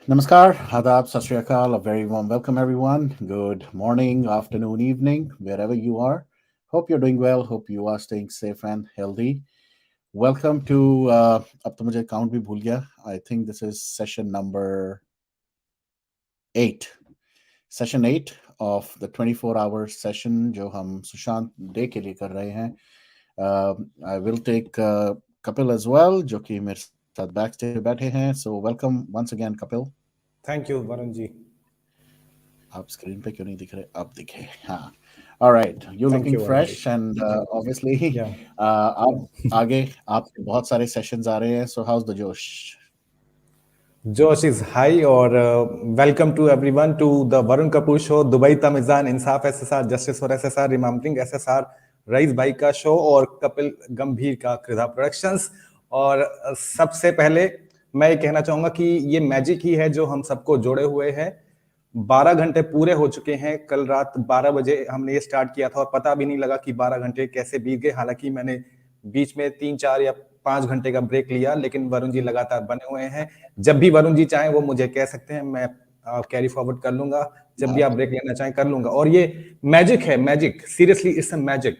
Namaskar, Adab, Sat Shri Akal, a very warm welcome, everyone. Good morning, afternoon, evening, wherever you are. Hope you're doing well. Hope you are staying safe and healthy. Welcome to, अब तो मुझे count भी भूल गया. I think this is session number 8. Session 8 of the 24-hour session जो हम Sushant day के लिए कर रहे हैं. I will take Kapil as well, जो कि मेरे साथ बैक स्टेज पे बैठे हैं. So welcome once again, Kapil. Thank you Varun ji. आप स्क्रीन पे क्यों नहीं दिख रहे? अब दिखे. हाँ. All right. You're thank looking you Varun ji. fresh and obviously या आप आगे आपके बहुत सारे सेशंस आ रहे हैं. So how's the Josh? Josh is high और welcome to everyone to the Varun Kapoor show, Dubai Tamizhan, इंसाफ SSR, justice for SSR, remembering SSR, Rais भाई का शो और कपिल गंभीर का कृधा प्रोडक्शंस. और सबसे पहले मैं ये कहना चाहूंगा कि ये मैजिक ही है जो हम सबको जोड़े हुए है. 12 घंटे पूरे हो चुके हैं. कल रात 12 बजे हमने ये स्टार्ट किया था और पता भी नहीं लगा कि 12 घंटे कैसे बीत गए. हालांकि मैंने बीच में 3-4 या 5 घंटे का ब्रेक लिया, लेकिन वरुण जी लगातार बने हुए हैं. जब भी वरुण जी चाहें वो मुझे कह सकते हैं, मैं कैरी फॉरवर्ड कर लूंगा. जब भी आप ब्रेक लेना चाहें कर लूंगा. और ये मैजिक है, magic, seriously it's a magic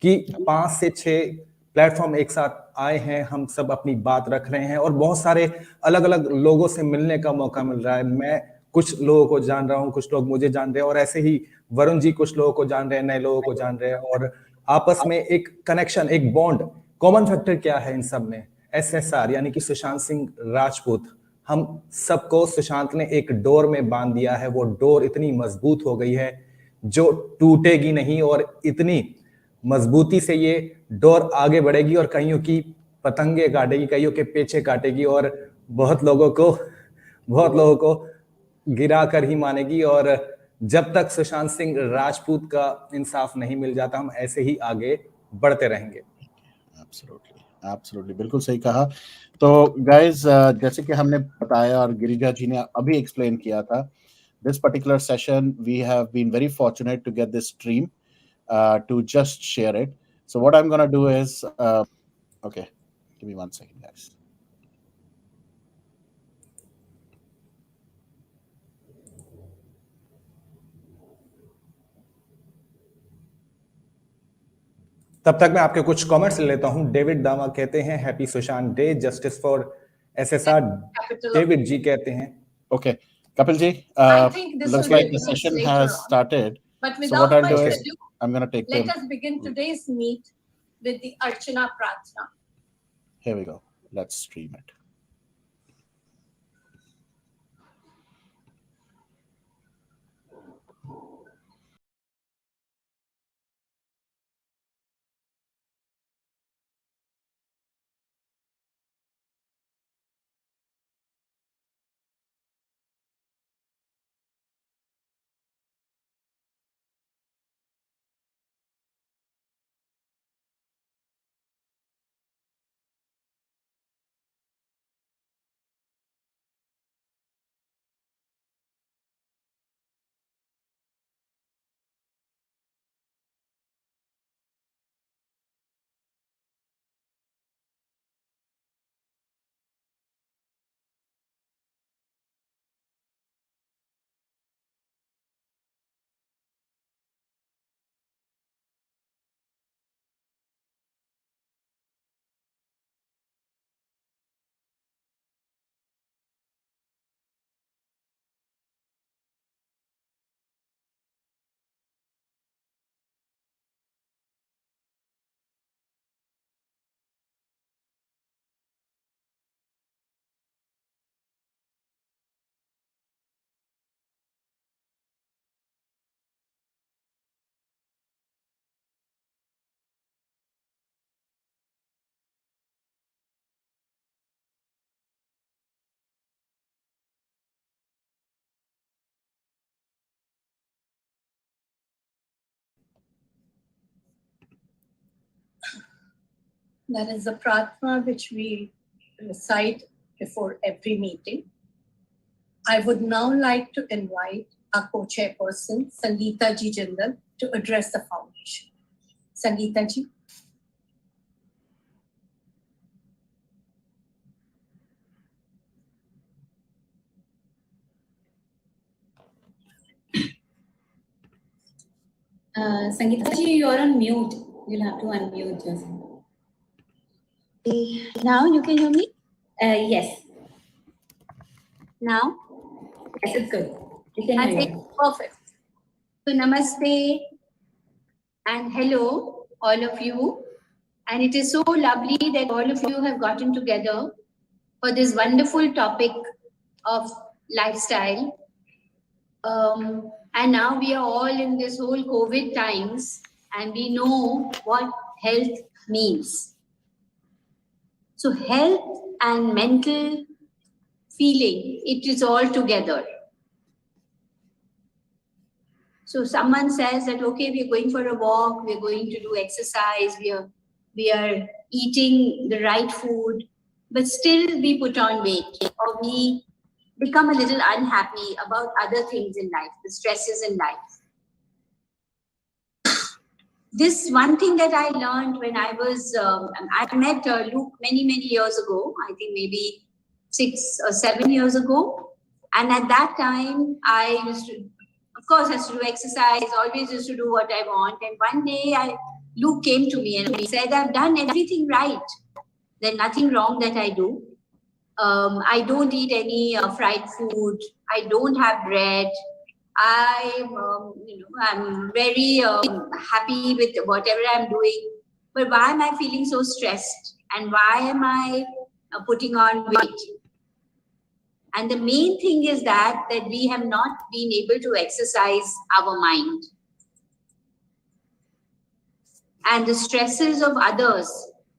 कि 5 से 6 प्लेटफॉर्म एक साथ आए हैं. हम सब अपनी बात रख रहे हैं और बहुत सारे अलग अलग लोगों से मिलने का मौका मिल रहा है. मैं कुछ लोगों को जान रहा हूं, कुछ लोग मुझे जान रहे हैं और ऐसे ही वरुण जी कुछ लोगों को जान रहे हैं, नए लोगों को जान रहे हैं. और आपस में एक कनेक्शन, एक बॉन्ड. कॉमन फैक्टर क्या है इन सब में? एसएसआर यानी कि सुशांत सिंह राजपूत. हम सबको सुशांत ने एक डोर में बांध दिया है. वो डोर इतनी मजबूत हो गई है जो टूटेगी नहीं और इतनी मजबूती से ये डोर आगे बढ़ेगी और कईयों की पतंगे काटेगी, कईयों के पेचे काटेगी और बहुत लोगों को गिरा कर ही मानेगी. और जब तक सुशांत सिंह राजपूत का इंसाफ नहीं मिल जाता, हम ऐसे ही आगे बढ़ते रहेंगे. एब्सोल्युटली बिल्कुल सही कहा. तो गाइस, जैसे कि हमने बताया और गिरिजा जी ने अभी एक्सप्लेन किया था, this particular session we have been very fortunate to get this stream to just share it. So what I'm going to do is okay, give me 1 second, guys. तब तक मैं आपके कुछ कमेंट्स ले लेता हूं. डेविड दामा कहते हैं happy Sushant day, justice for SSR. David ji कहते हैं Okay, Kapil ji, looks like the session has started. So what I'll do is I'm going to take let us begin today's meet with the Archana Prarthana. Here we go. Let's stream it. That is the Prarthana which we recite before every meeting. I would now like to invite our co-chairperson, Sangeeta Ji Jindal, to address the foundation. Sangeeta Ji. Sangeeta ji, you are on mute. You'll have to unmute yourself. Now you can hear me? Yes. Now? Yes, it's good. You can hear you. Perfect. So namaste and hello, all of you. And it is so lovely that all of you have gotten together for this wonderful topic of lifestyle. And now we are all in this whole COVID times and we know what health means. So health and mental feeling, it is all together. So someone says that, okay, we're going for a walk, we're going to do exercise, we are eating the right food, but still we put on weight or we become a little unhappy about other things in life, the stresses in life. This one thing that I learned when I was, I met Luke many years ago, I think maybe 6 or 7 years ago. And at that time, I used to, of course, has to do exercise, always used to do what I want. And one day, Luke came to me and he said, I've done everything right. There's nothing wrong that I do. I don't eat any fried food. I don't have bread. I'm very happy with whatever I'm doing. But why am I feeling so stressed? And why am I putting on weight? And the main thing is that we have not been able to exercise our mind. And the stresses of others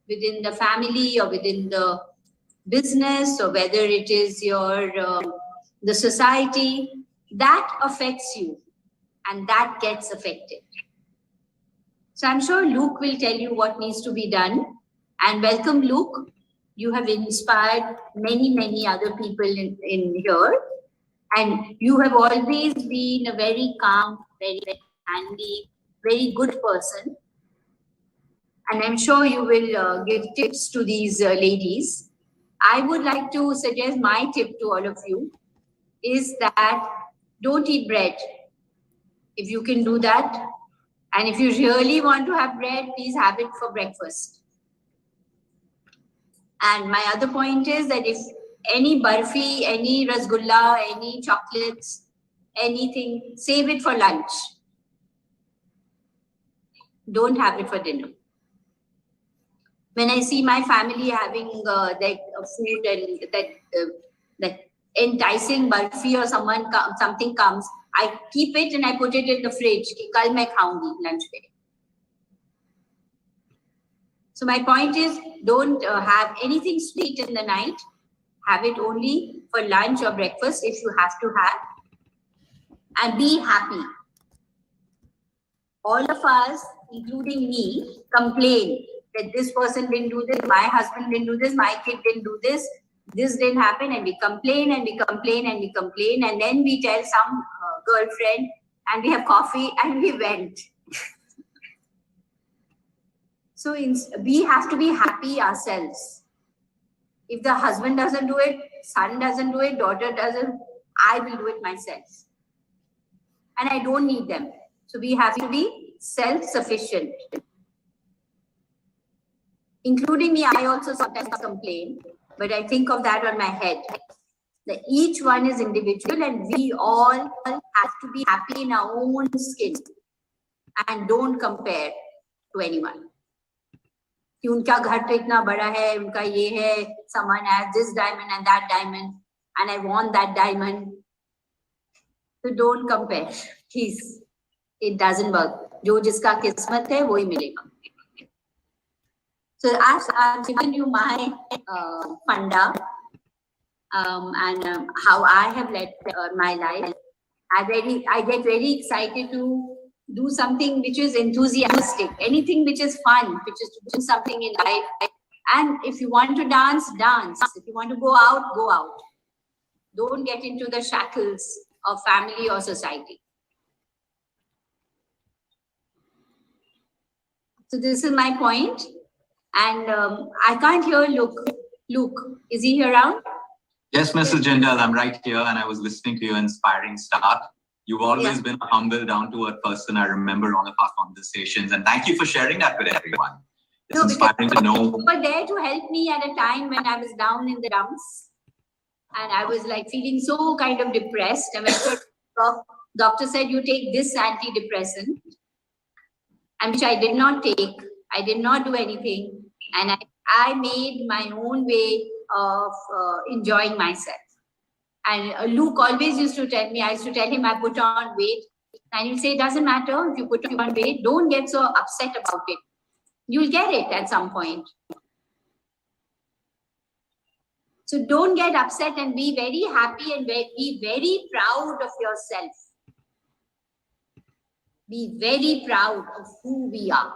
within the family or within the business or whether it is your the society, that affects you and that gets affected. So I'm sure Luke will tell you what needs to be done. And welcome, Luke. You have inspired many other people in here. And you have always been a very calm, very handy, very good person. And I'm sure you will give tips to these ladies. I would like to suggest my tip to all of you is that don't eat bread. If you can do that. And if you really want to have bread, please have it for breakfast. And my other point is that if any barfi, any rasgulla, any chocolates, anything, save it for lunch. Don't have it for dinner. When I see my family having that food and that enticing barfi or something comes, I keep it and I put it in the fridge. Kal main khaungi lunch pe. So my point is, don't have anything sweet in the night. Have it only for lunch or breakfast if you have to have. And be happy. All of us, including me, complain that this person didn't do this, my husband didn't do this, my kid didn't do this didn't happen, and we complain and we complain and we complain, and then we tell some girlfriend and we have coffee and we went. So we have to be happy ourselves. If the husband doesn't do it, son doesn't do it, daughter doesn't, I will do it myself. And I don't need them. So we have to be self-sufficient. Including me, I also sometimes complain, but I think of that on my head. That each one is individual and we all have to be happy in our own skin and don't compare to anyone. कि उनका घर तो इतना बड़ा है, उनका ये है, someone has this diamond and that diamond, and I want that diamond. So don't compare, please. It doesn't work. जो जिसका किस्मत है, वही मिलेगा. So I've given you my funda and how I have led my life. I get very excited to do something which is enthusiastic, anything which is fun, which is to do something in life. And if you want to dance, dance. If you want to go out, go out. Don't get into the shackles of family or society. So this is my point. And I can't hear Luke. Luke, is he around? Yes, Mrs. Jindal, I'm right here and I was listening to your inspiring start. You've always been a humble, down-to-earth person. I remember all of our conversations, and thank you for sharing that with everyone. It's inspiring to know. You were there to help me at a time when I was down in the dumps, and I was like feeling so kind of depressed. And when the doctor said, you take this antidepressant, and which I did not take. I did not do anything, and I made my own way of enjoying myself. And Luke always used to tell me, I used to tell him I put on weight, and he'll say, it doesn't matter if you put on weight, don't get so upset about it. You'll get it at some point. So don't get upset and be very happy and be very proud of yourself. Be very proud of who we are.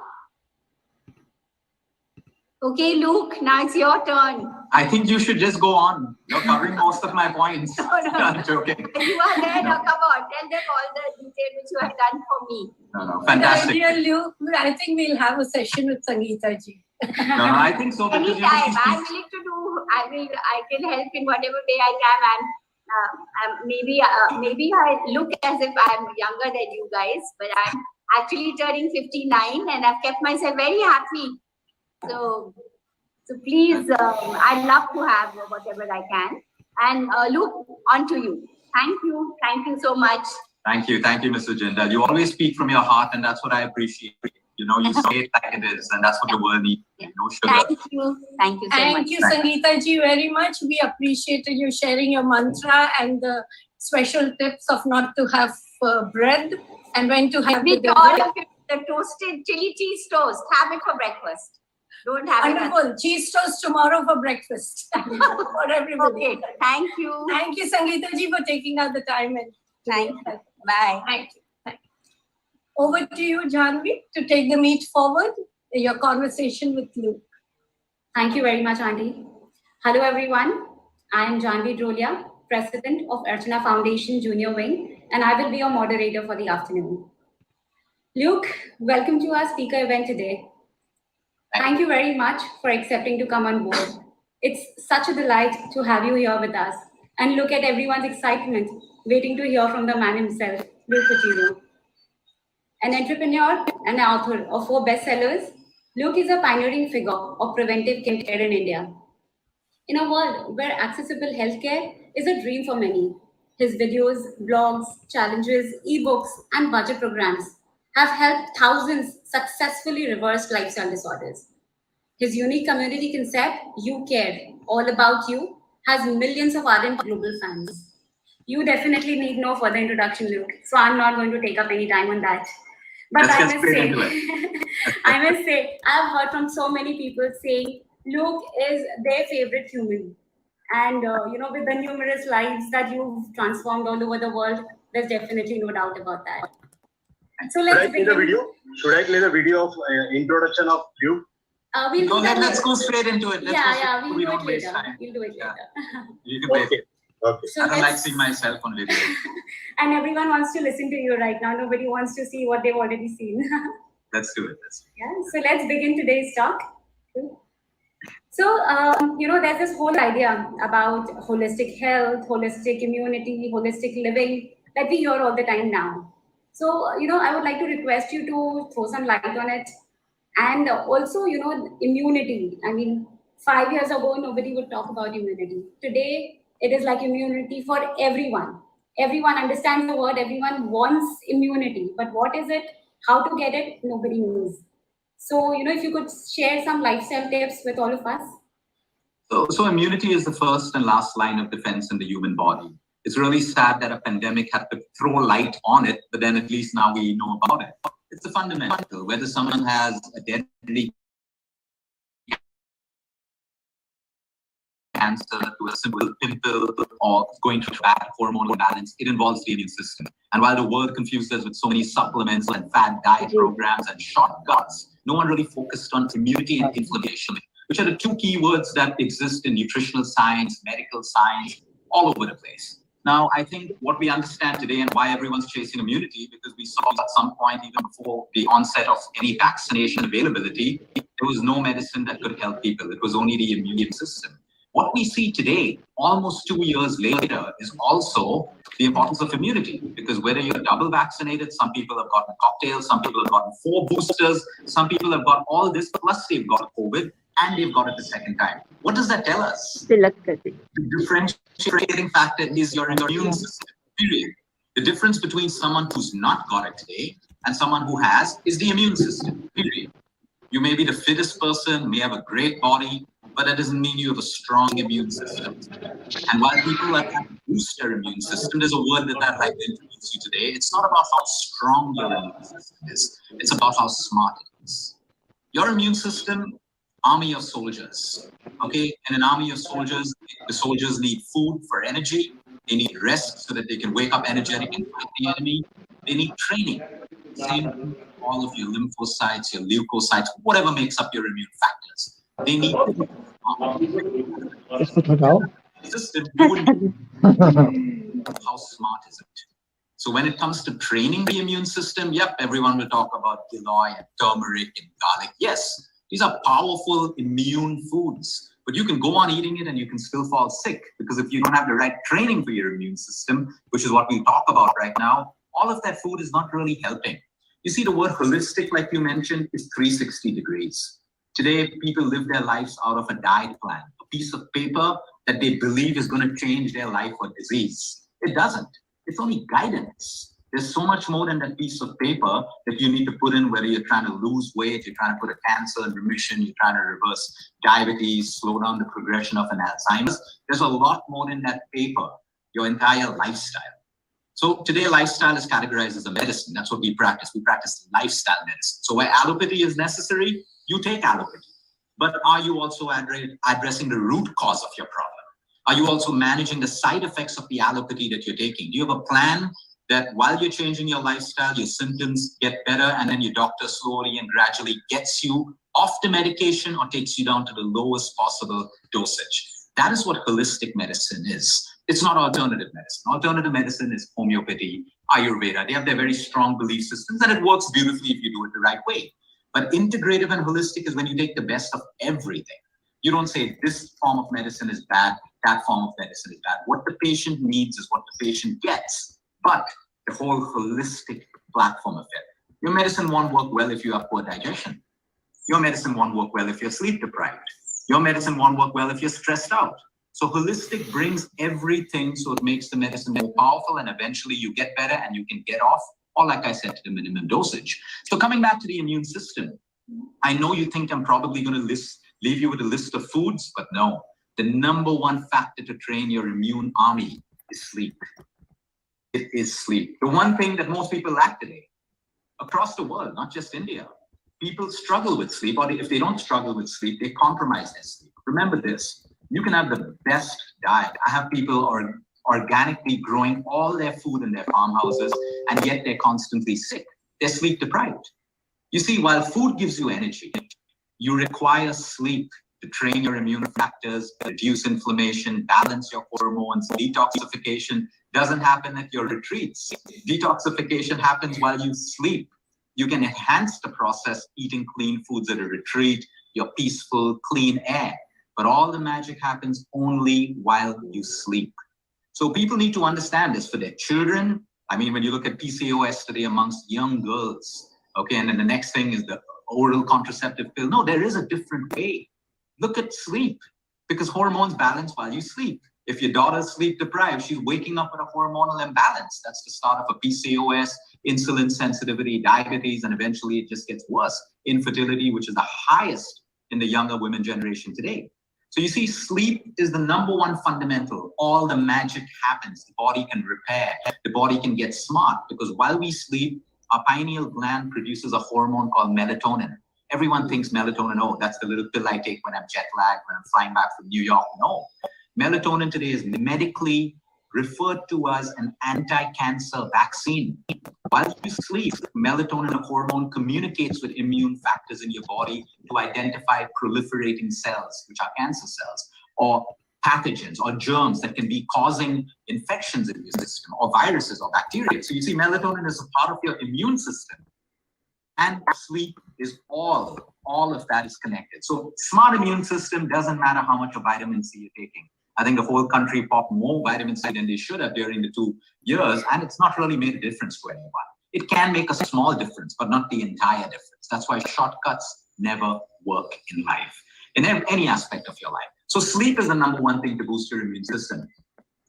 Okay, Luke, now it's your turn. I think you should just go on. You're covering most of my points. No. I'm joking. You are there now, come on. Tell them all the detail which you have done for me. No, fantastic. Dear Luke, I think we'll have a session with Sangeeta ji. No, I think so. Anytime, I'm willing to do, I can help in whatever way I can. And maybe I look as if I'm younger than you guys, but I'm actually turning 59 and I've kept myself very happy. So please, I'd love to have whatever I can. And Luke, on to you. Thank you so much. Thank you, Mr. Jindal. You always speak from your heart, and that's what I appreciate. You know, you say it like it is, and that's what the world needs. No sugar. Thank you so much. Thank you, Sangeeta ji, very much. We appreciated you sharing your mantra and the special tips of not to have bread and when to have With all of it, the toasted chili cheese toast, have it for breakfast. Don't have it. Wonderful. Cheese toast tomorrow for breakfast. For everybody. Okay. Thank you. Thank you, Sangeeta ji, for taking out the time. And Thank you. Bye. Thank you. Over to you, Janvi, to take the meat forward, your conversation with Luke. Thank you very much, Auntie. Hello, everyone. I am Janvi Drolia, President of Archana Foundation Junior Wing, and I will be your moderator for the afternoon. Luke, welcome to our speaker event today. Thank you very much for accepting to come on board. It's such a delight to have you here with us, and look at everyone's excitement, waiting to hear from the man himself, Luke Coutinho. An entrepreneur and author of 4 bestsellers, Luke is a pioneering figure of preventive care in India. In a world where accessible healthcare is a dream for many, his videos, blogs, challenges, ebooks, and budget programs have helped thousands successfully reverse lifestyle disorders. His unique community concept, You Care, All About You, has millions of ardent global fans. You definitely need no further introduction, Luke, so I'm not going to take up any time on that. But I must say, I've heard from so many people saying Luke is their favorite human. And, with the numerous lives that you've transformed all over the world, there's definitely no doubt about that. So let's begin. Should I play the video of introduction of Luke? Let's go straight into it. We'll We do don't it waste later. time. We'll do it later. You can play it. Okay. So I don't like seeing myself on video. And everyone wants to listen to you right now. Nobody wants to see what they've already seen. Let's do it. Yeah. So let's begin today's talk. So, there's this whole idea about holistic health, holistic immunity, holistic living that we hear all the time now. So, I would like to request you to throw some light on it. And also, immunity. I mean, 5 years ago, nobody would talk about immunity. Today, it is like immunity for everyone. Everyone understands the word. Everyone wants immunity. But what is it? How to get it? Nobody knows. So, if you could share some lifestyle tips with all of us. So immunity is the first and last line of defense in the human body. It's really sad that a pandemic had to throw light on it, but then at least now we know about it. It's a fundamental. Whether someone has a deadly cancer to a simple pimple or going through bad hormonal balance, it involves the immune system. And while the world confused us with so many supplements and fad diet programs and shortcuts, no one really focused on immunity and inflammation, which are the 2 key words that exist in nutritional science, medical science, all over the place. Now, I think what we understand today and why everyone's chasing immunity, because we saw at some point, even before the onset of any vaccination availability, there was no medicine that could help people. It was only the immune system. What we see today, almost 2 years later, is also the importance of immunity, because whether you're double vaccinated, some people have gotten cocktails, some people have gotten 4 boosters, some people have got all this, plus they've got COVID and they've got it the second time. What does that tell us? The differentiating factor is your immune system, period. The difference between someone who's not got it today and someone who has is the immune system, period. You may be the fittest person, may have a great body, but that doesn't mean you have a strong immune system. And while people like to boost their immune system, there's a word that I'd like to introduce you today. It's not about how strong your immune system is. It's about how smart it is. Your immune system, army of soldiers. Okay, in an army of soldiers, the soldiers need food for energy. They need rest so that they can wake up energetic and fight the enemy. They need training. Same for all of your lymphocytes, your leukocytes, whatever makes up your immune factors. They need system. How smart is it? So when it comes to training the immune system, yep, everyone will talk about Giloy and turmeric and garlic. Yes, these are powerful immune foods, but you can go on eating it and you can still fall sick, because if you don't have the right training for your immune system, which is what we talk about right now, all of that food is not really helping. You see, the word holistic, like you mentioned, is 360 degrees. Today, people live their lives out of a diet plan, a piece of paper that they believe is going to change their life or disease. It doesn't. It's only guidance. There's so much more than that piece of paper that you need to put in, whether you're trying to lose weight, you're trying to put a cancer in remission, you're trying to reverse diabetes, slow down the progression of an Alzheimer's. There's a lot more than that paper, your entire lifestyle. So today, lifestyle is categorized as a medicine. That's what we practice. We practice lifestyle medicine. So where allopathy is necessary, you take allopathy. But are you also addressing the root cause of your problem? Are you also managing the side effects of the allopathy that you're taking? Do you have a plan that while you're changing your lifestyle, your symptoms get better, and then your doctor slowly and gradually gets you off the medication or takes you down to the lowest possible dosage? That is what holistic medicine is. It's not alternative medicine. Alternative medicine is homeopathy, Ayurveda. They have their very strong belief systems, and it works beautifully if you do it the right way. But integrative and holistic is when you take the best of everything. You don't say this form of medicine is bad, that form of medicine is bad. What the patient needs is what the patient gets, but the whole holistic platform of it. Your medicine won't work well if you have poor digestion. Your medicine won't work well if you're sleep deprived. Your medicine won't work well if you're stressed out. So holistic brings everything, so it makes the medicine more powerful, and eventually you get better and you can get off, or like I said, to the minimum dosage. So coming back to the immune system, I know you think I'm probably going to leave you with a list of foods, but no. The number one factor to train your immune army is sleep. It is sleep. The one thing that most people lack today, across the world, not just India, people struggle with sleep, or if they don't struggle with sleep, they compromise their sleep. Remember this, you can have the best diet. I have people organically growing all their food in their farmhouses, and yet they're constantly sick. They're sleep deprived. You see, while food gives you energy, you require sleep to train your immune factors, reduce inflammation, balance your hormones. Detoxification doesn't happen at your retreats. Detoxification happens while you sleep. You can enhance the process eating clean foods at a retreat, your peaceful, clean air. But all the magic happens only while you sleep. So people need to understand this for their children. I mean, when you look at PCOS today amongst young girls, okay, and then the next thing is the oral contraceptive pill. No, there is a different way. Look at sleep, because hormones balance while you sleep. If your daughter's sleep deprived, she's waking up with a hormonal imbalance. That's the start of a PCOS, insulin sensitivity, diabetes, and eventually it just gets worse. Infertility, which is the highest in the younger women generation today. So you see, sleep is the number one fundamental. All the magic happens. The body can repair. The body can get smart, because while we sleep, our pineal gland produces a hormone called melatonin. Everyone thinks melatonin, oh, that's the little pill I take when I'm jet lagged, when I'm flying back from New York. No. Melatonin today is medically referred to as an anti-cancer vaccine. While you sleep, melatonin, a hormone, communicates with immune factors in your body to identify proliferating cells, which are cancer cells, or pathogens or germs that can be causing infections in your system, or viruses or bacteria. So you see, melatonin is a part of your immune system. And sleep is all of that is connected. So smart immune system doesn't matter how much of vitamin C you're taking. I think the whole country popped more vitamin C than they should have during the 2 years, and it's not really made a difference to anyone. It can make a small difference, but not the entire difference. That's why shortcuts never work in life, in any aspect of your life. So sleep is the number one thing to boost your immune system.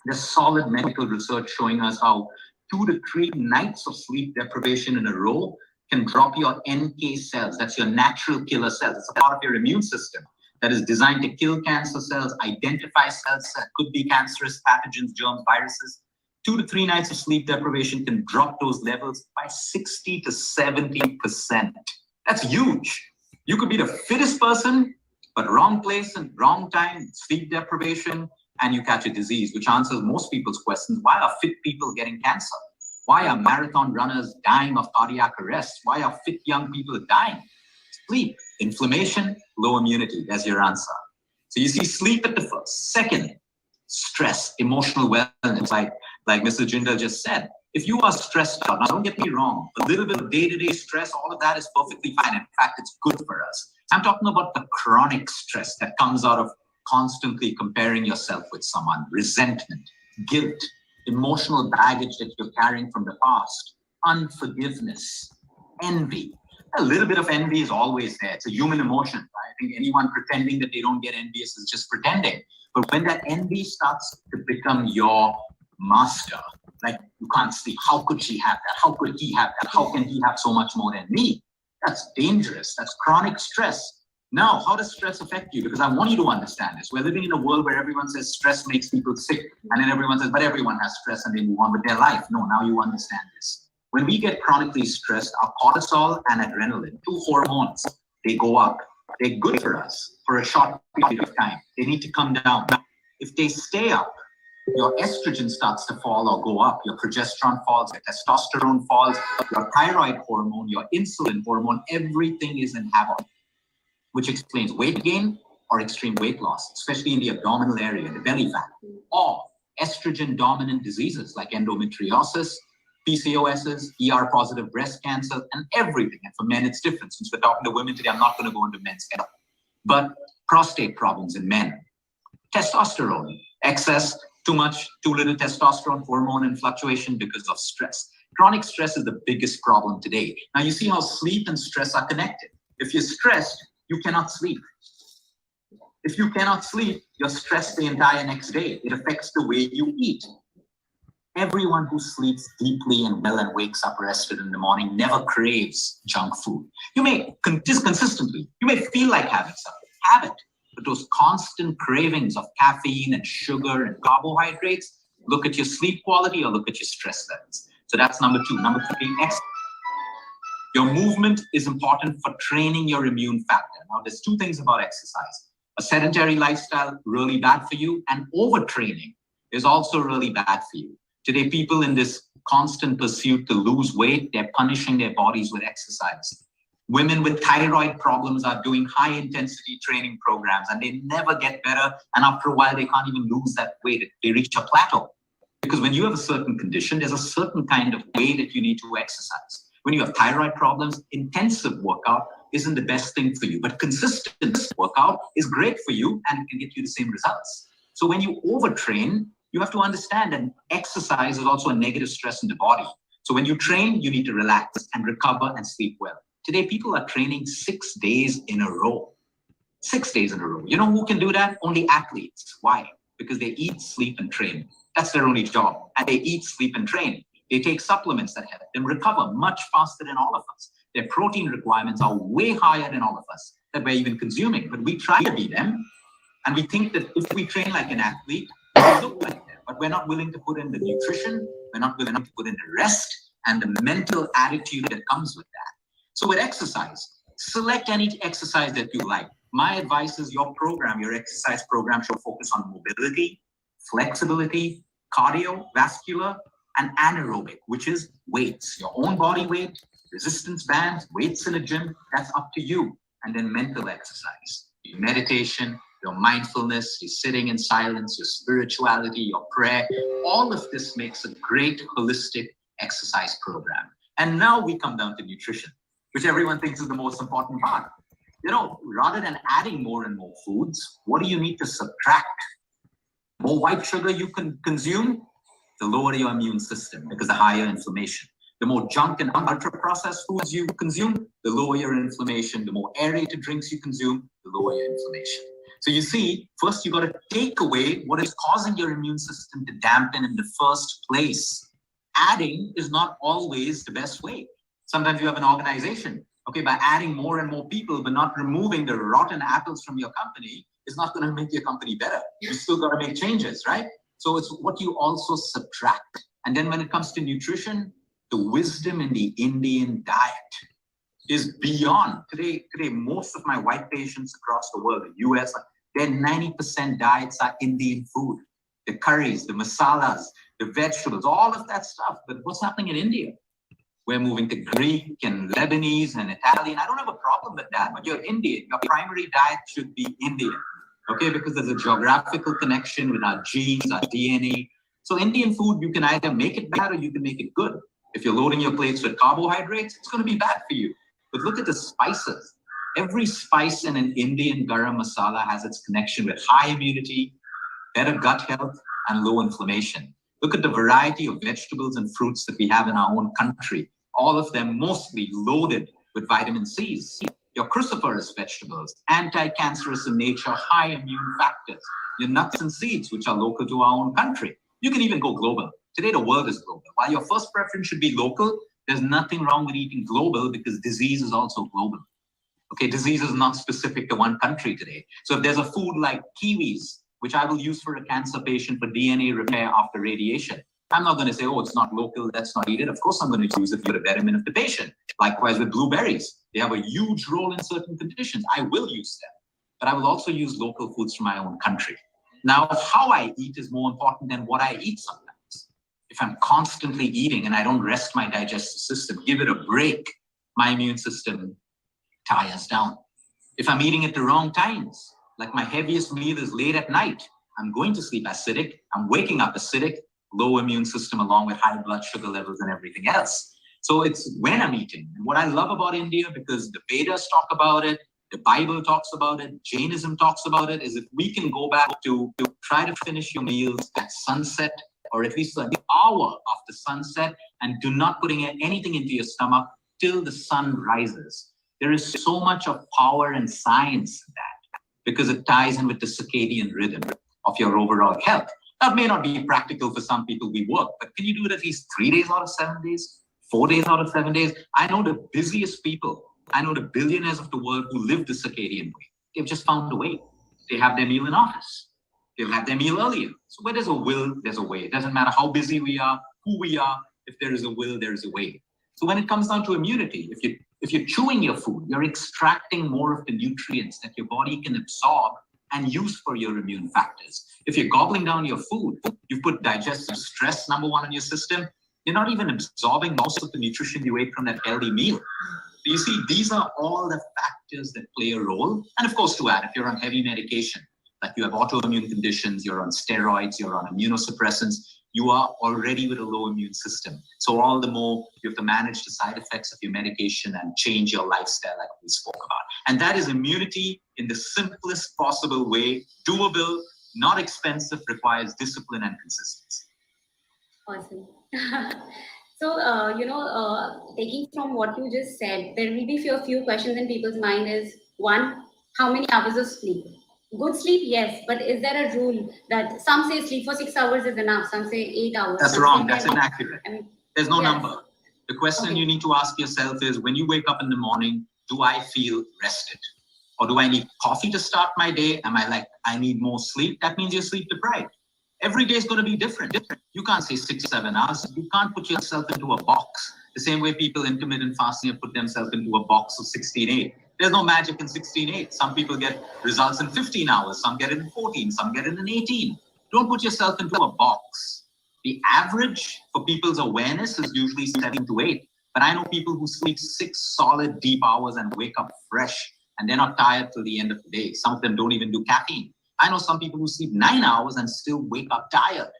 There's solid medical research showing us how 2 to 3 nights of sleep deprivation in a row can drop your NK cells. That's your natural killer cells. It's a part of your immune system that is designed to kill cancer cells, identify cells that could be cancerous, pathogens, germs, viruses. 2 to 3 nights of sleep deprivation can drop those levels by 60 to 70%. That's huge. You could be the fittest person, but wrong place and wrong time, sleep deprivation, and you catch a disease, which answers most people's questions. Why are fit people getting cancer? Why are marathon runners dying of cardiac arrest? Why are fit young people dying? Sleep, inflammation, low immunity. There's your answer. So you see sleep at the first. Second, stress, emotional wellness. Like Mr. Jindal just said, if you are stressed out, now don't get me wrong, a little bit of day-to-day stress, all of that is perfectly fine. In fact, it's good for us. I'm talking about the chronic stress that comes out of constantly comparing yourself with someone, resentment, guilt, emotional baggage that you're carrying from the past, unforgiveness, envy. A little bit of envy is always there. It's a human emotion. I think anyone pretending that they don't get envious is just pretending. But when that envy starts to become your master, like you can't sleep, how could she have that? How could he have that? How can he have so much more than me? That's dangerous. That's chronic stress. Now, how does stress affect you? Because I want you to understand this. We're living in a world where everyone says stress makes people sick. And then everyone says, but everyone has stress and they move on with their life. No, now you understand this. When we get chronically stressed, our cortisol and adrenaline, 2 hormones, they go up. They're good for us for a short period of time. They need to come down. If they stay up, your estrogen starts to fall or go up, your progesterone falls, your testosterone falls, your thyroid hormone, your insulin hormone, everything is in havoc, which explains weight gain or extreme weight loss, especially in the abdominal area, the belly fat, or estrogen-dominant diseases like endometriosis, PCOSs, ER-positive breast cancer, and everything. And for men, it's different. Since we're talking to women today, I'm not going to go into men's health. But prostate problems in men, testosterone, excess, too much, too little testosterone, hormone and fluctuation because of stress. Chronic stress is the biggest problem today. Now, you see how sleep and stress are connected. If you're stressed, you cannot sleep. If you cannot sleep, you're stressed the entire next day. It affects the way you eat. Everyone who sleeps deeply and well and wakes up rested in the morning never craves junk food. You may, just consistently, you may feel like having something, have it. But those constant cravings of caffeine and sugar and carbohydrates, look at your sleep quality or look at your stress levels. So that's number 2. Number 3, exercise. Your movement is important for training your immune factor. Now, there's 2 things about exercise. A sedentary lifestyle, really bad for you, and overtraining is also really bad for you. Today, people in this constant pursuit to lose weight, they're punishing their bodies with exercise. Women with thyroid problems are doing high-intensity training programs, and they never get better, and after a while, they can't even lose that weight. They reach a plateau. Because when you have a certain condition, there's a certain kind of way that you need to exercise. When you have thyroid problems, intensive workout isn't the best thing for you, but consistent workout is great for you and it can get you the same results. So when you overtrain, you have to understand that exercise is also a negative stress in the body. So when you train, you need to relax and recover and sleep well. Today, people are training 6 days in a row. 6 days in a row. You know who can do that? Only athletes. Why? Because they eat, sleep, and train. That's their only job. And they eat, sleep, and train. They take supplements that help them recover much faster than all of us. Their protein requirements are way higher than all of us that we're even consuming. But we try to be them. And we think that if we train like an athlete, we look like them. But we're not willing to put in the nutrition. We're not willing to put in the rest and the mental attitude that comes with that. So with exercise, select any exercise that you like. My advice is your program, your exercise program should focus on mobility, flexibility, cardiovascular, and anaerobic, which is weights, your own body weight, resistance bands, weights in a gym, that's up to you. And then mental exercise, your meditation, your mindfulness, your sitting in silence, your spirituality, your prayer, all of this makes a great holistic exercise program. And now we come down to nutrition, which everyone thinks is the most important part. You know, rather than adding more and more foods, what do you need to subtract? The more white sugar you can consume, the lower your immune system, because the higher inflammation. The more junk and ultra-processed foods you consume, the lower your inflammation. The more aerated drinks you consume, the lower your inflammation. So you see, first you got to take away what is causing your immune system to dampen in the first place. Adding is not always the best way. Sometimes you have an organization, okay, by adding more and more people, but not removing the rotten apples from your company is not going to make your company better. You still got to make changes, right? So it's what you also subtract. And then when it comes to nutrition, the wisdom in the Indian diet is beyond. Today, most of my white patients across the world, the US, their 90% diets are Indian food. The curries, the masalas, the vegetables, all of that stuff. But what's happening in India? We're moving to Greek and Lebanese and Italian. I don't have a problem with that, but you're Indian. Your primary diet should be Indian, okay? Because there's a geographical connection with our genes, our DNA. So Indian food, you can either make it bad or you can make it good. If you're loading your plates with carbohydrates, it's going to be bad for you. But look at the spices. Every spice in an Indian garam masala has its connection with high immunity, better gut health, and low inflammation. Look at the variety of vegetables and fruits that we have in our own country. All of them mostly loaded with vitamin C's. Your cruciferous vegetables, anti-cancerous in nature, high immune factors. Your nuts and seeds, which are local to our own country. You can even go global. Today, the world is global. While your first preference should be local, there's nothing wrong with eating global because disease is also global. Okay, disease is not specific to one country today. So if there's a food like kiwis, which I will use for a cancer patient for DNA repair after radiation, I'm not going to say, oh, it's not local, let's not eat it. Of course, I'm going to use it for the betterment of the patient. Likewise with blueberries. They have a huge role in certain conditions. I will use them. But I will also use local foods from my own country. Now, how I eat is more important than what I eat sometimes. If I'm constantly eating and I don't rest my digestive system, give it a break, my immune system tires down. If I'm eating at the wrong times, like my heaviest meal is late at night, I'm going to sleep acidic, I'm waking up acidic, low immune system along with high blood sugar levels and everything else. So it's when I'm eating. And what I love about India, because the Vedas talk about it, the Bible talks about it, Jainism talks about it, is if we can go back to try to finish your meals at sunset, or at least an hour after sunset, and do not putting anything into your stomach till the sun rises. There is so much of power and science in that, because it ties in with the circadian rhythm of your overall health. That may not be practical for some people we work, but can you do it at least 3 days out of 7 days, 4 days out of 7 days? I know the busiest people, I know the billionaires of the world who live the circadian way. They've just found a way. They have their meal in office. They'll have their meal earlier. So where there's a will, there's a way. It doesn't matter how busy we are, who we are. If there is a will, there is a way. So when it comes down to immunity, if you're chewing your food, you're extracting more of the nutrients that your body can absorb and use for your immune factors. If you're gobbling down your food, you put digestive stress, number one, in your system. You're not even absorbing most of the nutrition you ate from that healthy meal. So you see, these are all the factors that play a role. And of course, to add, if you're on heavy medication, like you have autoimmune conditions, you're on steroids, you're on immunosuppressants, you are already with a low immune system. So all the more you have to manage the side effects of your medication and change your lifestyle like we spoke about. And that is immunity in the simplest possible way, doable, not expensive, requires discipline and consistency. Awesome. So, taking from what you just said, there will be a few questions in people's mind is, one, how many hours of sleep? Good sleep, yes, but is there a rule that some say sleep for 6 hours is enough, some say 8 hours? That's wrong, that's inaccurate. There's no number. The question you need to ask yourself is, when you wake up in the morning, do I feel rested? Or do I need coffee to start my day? Am I like, I need more sleep? That means you're sleep deprived. Every day is going to be different. You can't say 6, 7 hours. You can't put yourself into a box. The same way people intermittent fasting have put themselves into a box of 16-8. There's no magic in 16-8. Some people get results in 15 hours. Some get it in 14. Some get it in 18. Don't put yourself into a box. The average for people's awareness is usually 7 to 8. But I know people who sleep 6 solid deep hours and wake up fresh, and they're not tired till the end of the day. Some of them don't even do caffeine. I know some people who sleep 9 hours and still wake up tired.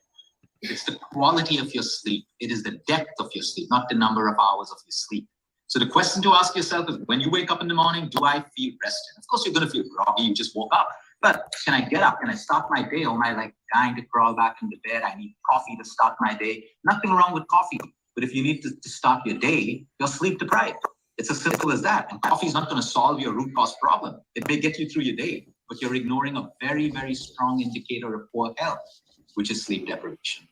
It's the quality of your sleep. It is the depth of your sleep, not the number of hours of your sleep. So the question to ask yourself is, when you wake up in the morning, do I feel rested? Of course, you're going to feel groggy. You just woke up. But can I get up? Can I start my day? Or am I like dying to crawl back into bed? I need coffee to start my day. Nothing wrong with coffee. But if you need to start your day, you're sleep deprived. It's as simple as that. And coffee is not going to solve your root cause problem. It may get you through your day, but you're ignoring a very, very strong indicator of poor health, which is sleep deprivation.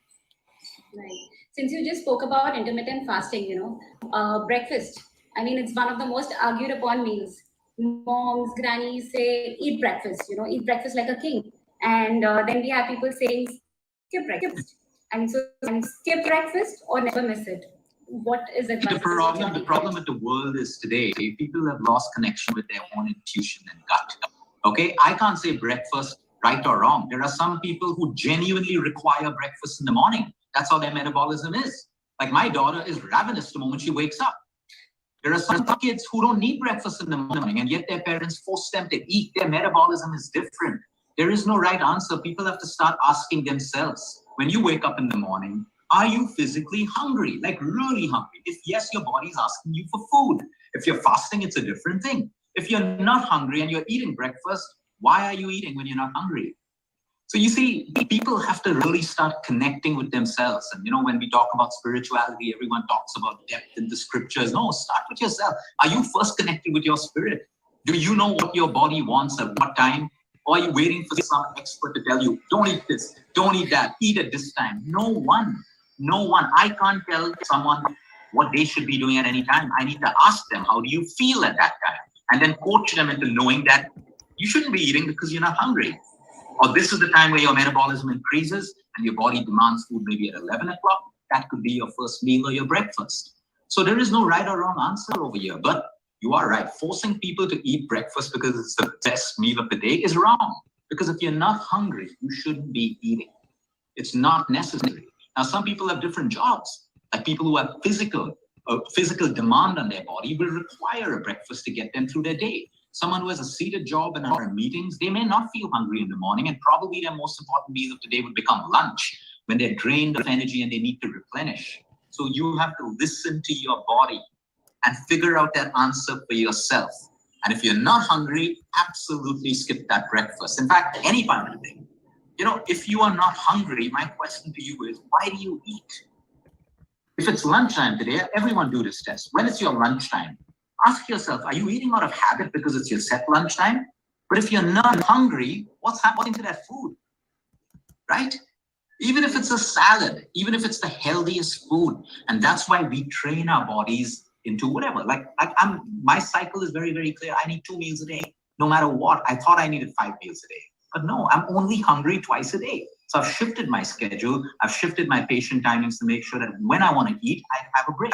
Right. Since you just spoke about intermittent fasting, breakfast. I mean, it's one of the most argued upon meals. Moms, grannies say, eat breakfast, eat breakfast like a king. And then we have people saying, skip breakfast. And so skip breakfast or never miss it. What is it? The problem with the world is today, people have lost connection with their own intuition and gut. Okay, I can't say breakfast right or wrong. There are some people who genuinely require breakfast in the morning. That's how their metabolism is. Like my daughter is ravenous the moment she wakes up. There are some kids who don't need breakfast in the morning, and yet their parents force them to eat. Their metabolism is different. There is no right answer. People have to start asking themselves, when you wake up in the morning, are you physically hungry? Like really hungry? If yes, your body is asking you for food. If you're fasting, it's a different thing. If you're not hungry and you're eating breakfast, why are you eating when you're not hungry? So you see, people have to really start connecting with themselves. And when we talk about spirituality, everyone talks about depth in the scriptures. No, start with yourself. Are you first connected with your spirit? Do you know what your body wants at what time? Or are you waiting for some expert to tell you, don't eat this, don't eat that, eat at this time? No one. I can't tell someone what they should be doing at any time. I need to ask them, how do you feel at that time? And then coach them into knowing that you shouldn't be eating because you're not hungry. Or this is the time where your metabolism increases and your body demands food maybe at 11 o'clock. That could be your first meal or your breakfast. So there is no right or wrong answer over here. But you are right. Forcing people to eat breakfast because it's the best meal of the day is wrong. Because if you're not hungry, you shouldn't be eating. It's not necessary. Now, some people have different jobs. Like people who have physical demand on their body will require a breakfast to get them through their day. Someone who has a seated job and are in meetings, they may not feel hungry in the morning, and probably their most important meal of the day would become lunch when they're drained of energy and they need to replenish. So you have to listen to your body and figure out that answer for yourself. And if you're not hungry, absolutely skip that breakfast. In fact, any part of the day. If you are not hungry, my question to you is, why do you eat? If it's lunchtime today, everyone do this test. When it's your lunchtime, ask yourself, are you eating out of habit because it's your set lunchtime? But if you're not hungry, what's happening to that food? Right? Even if it's a salad, even if it's the healthiest food. And that's why we train our bodies into whatever. My cycle is very, very clear. I need 2 meals a day, no matter what. I thought I needed 5 meals a day. But no, I'm only hungry twice a day. So I've shifted my schedule. I've shifted my patient timings to make sure that when I want to eat, I have a break.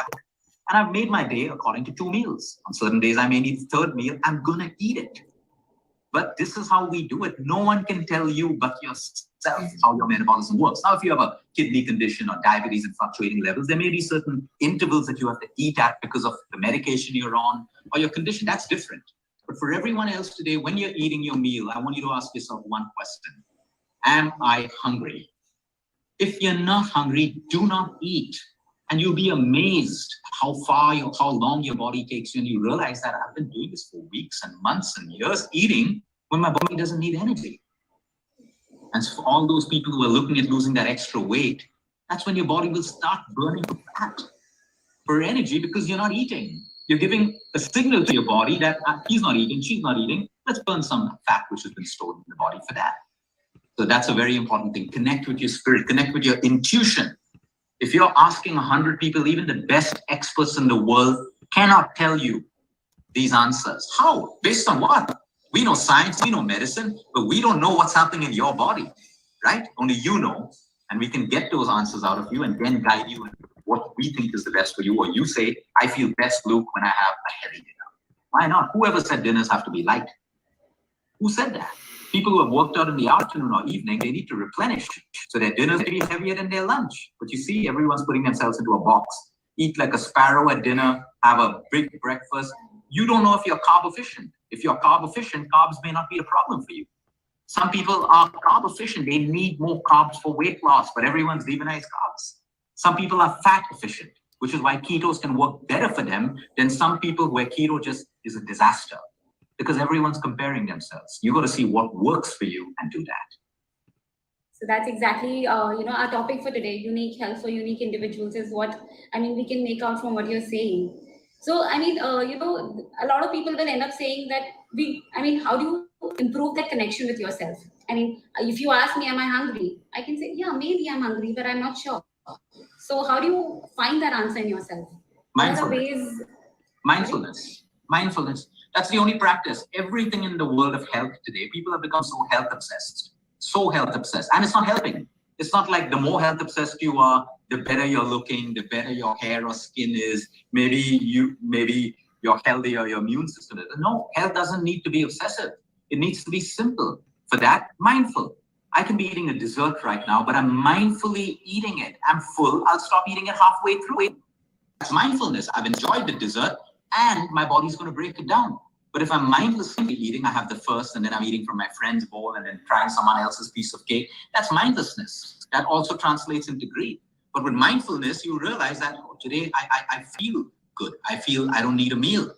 And I've made my day according to 2 meals. On certain days, I may need the 3rd meal. I'm going to eat it. But this is how we do it. No one can tell you but yourself how your metabolism works. Now, if you have a kidney condition or diabetes and fluctuating levels, there may be certain intervals that you have to eat at because of the medication you're on or your condition. That's different. But for everyone else today, when you're eating your meal, I want you to ask yourself one question. Am I hungry? If you're not hungry, do not eat. And you'll be amazed how long your body takes you. And you realize that I've been doing this for weeks and months and years, eating when my body doesn't need energy. And so for all those people who are looking at losing that extra weight, that's when your body will start burning fat for energy because you're not eating. You're giving a signal to your body that he's not eating, she's not eating. Let's burn some fat which has been stored in the body for that. So that's a very important thing. Connect with your spirit, connect with your intuition. If you're asking 100 people, even the best experts in the world cannot tell you these answers. How? Based on what? We know science, we know medicine, but we don't know what's happening in your body, right? Only you know, and we can get those answers out of you and then guide you in what we think is the best for you. Or you say, I feel best, Luke, when I have a heavy dinner. Why not? Whoever said dinners have to be light? Who said that? People who have worked out in the afternoon or evening, they need to replenish. So their dinners may be heavier than their lunch. But you see, everyone's putting themselves into a box. Eat like a sparrow at dinner, have a big breakfast. You don't know if you're carb efficient. If you're carb efficient, carbs may not be a problem for you. Some people are carb efficient. They need more carbs for weight loss, but everyone's demonized carbs. Some people are fat efficient, which is why ketos can work better for them than some people where keto just is a disaster. because everyone's comparing themselves. You got to see what works for you and do that. So that's exactly, our topic for today. Unique health for unique individuals is what, we can make out from what you're saying. So, a lot of people will end up saying that how do you improve that connection with yourself? If you ask me, am I hungry? I can say, yeah, maybe I'm hungry, but I'm not sure. So how do you find that answer in yourself? Mindfulness. That's the only practice. Everything in the world of health today, people have become so health obsessed, and it's not helping. It's not like the more health obsessed you are, the better you're looking, the better your hair or skin is. Maybe you're healthy or your immune system is. No, health doesn't need to be obsessive. It needs to be simple. For that, mindful. I can be eating a dessert right now, but I'm mindfully eating it. I'm full. I'll stop eating it halfway through it. That's mindfulness. I've enjoyed the dessert and my body's going to break it down. But if I'm mindlessly eating, I have the first and then I'm eating from my friend's bowl and then trying someone else's piece of cake. That's mindlessness. That also translates into greed. But with mindfulness, you realize that today I feel good. I feel I don't need a meal.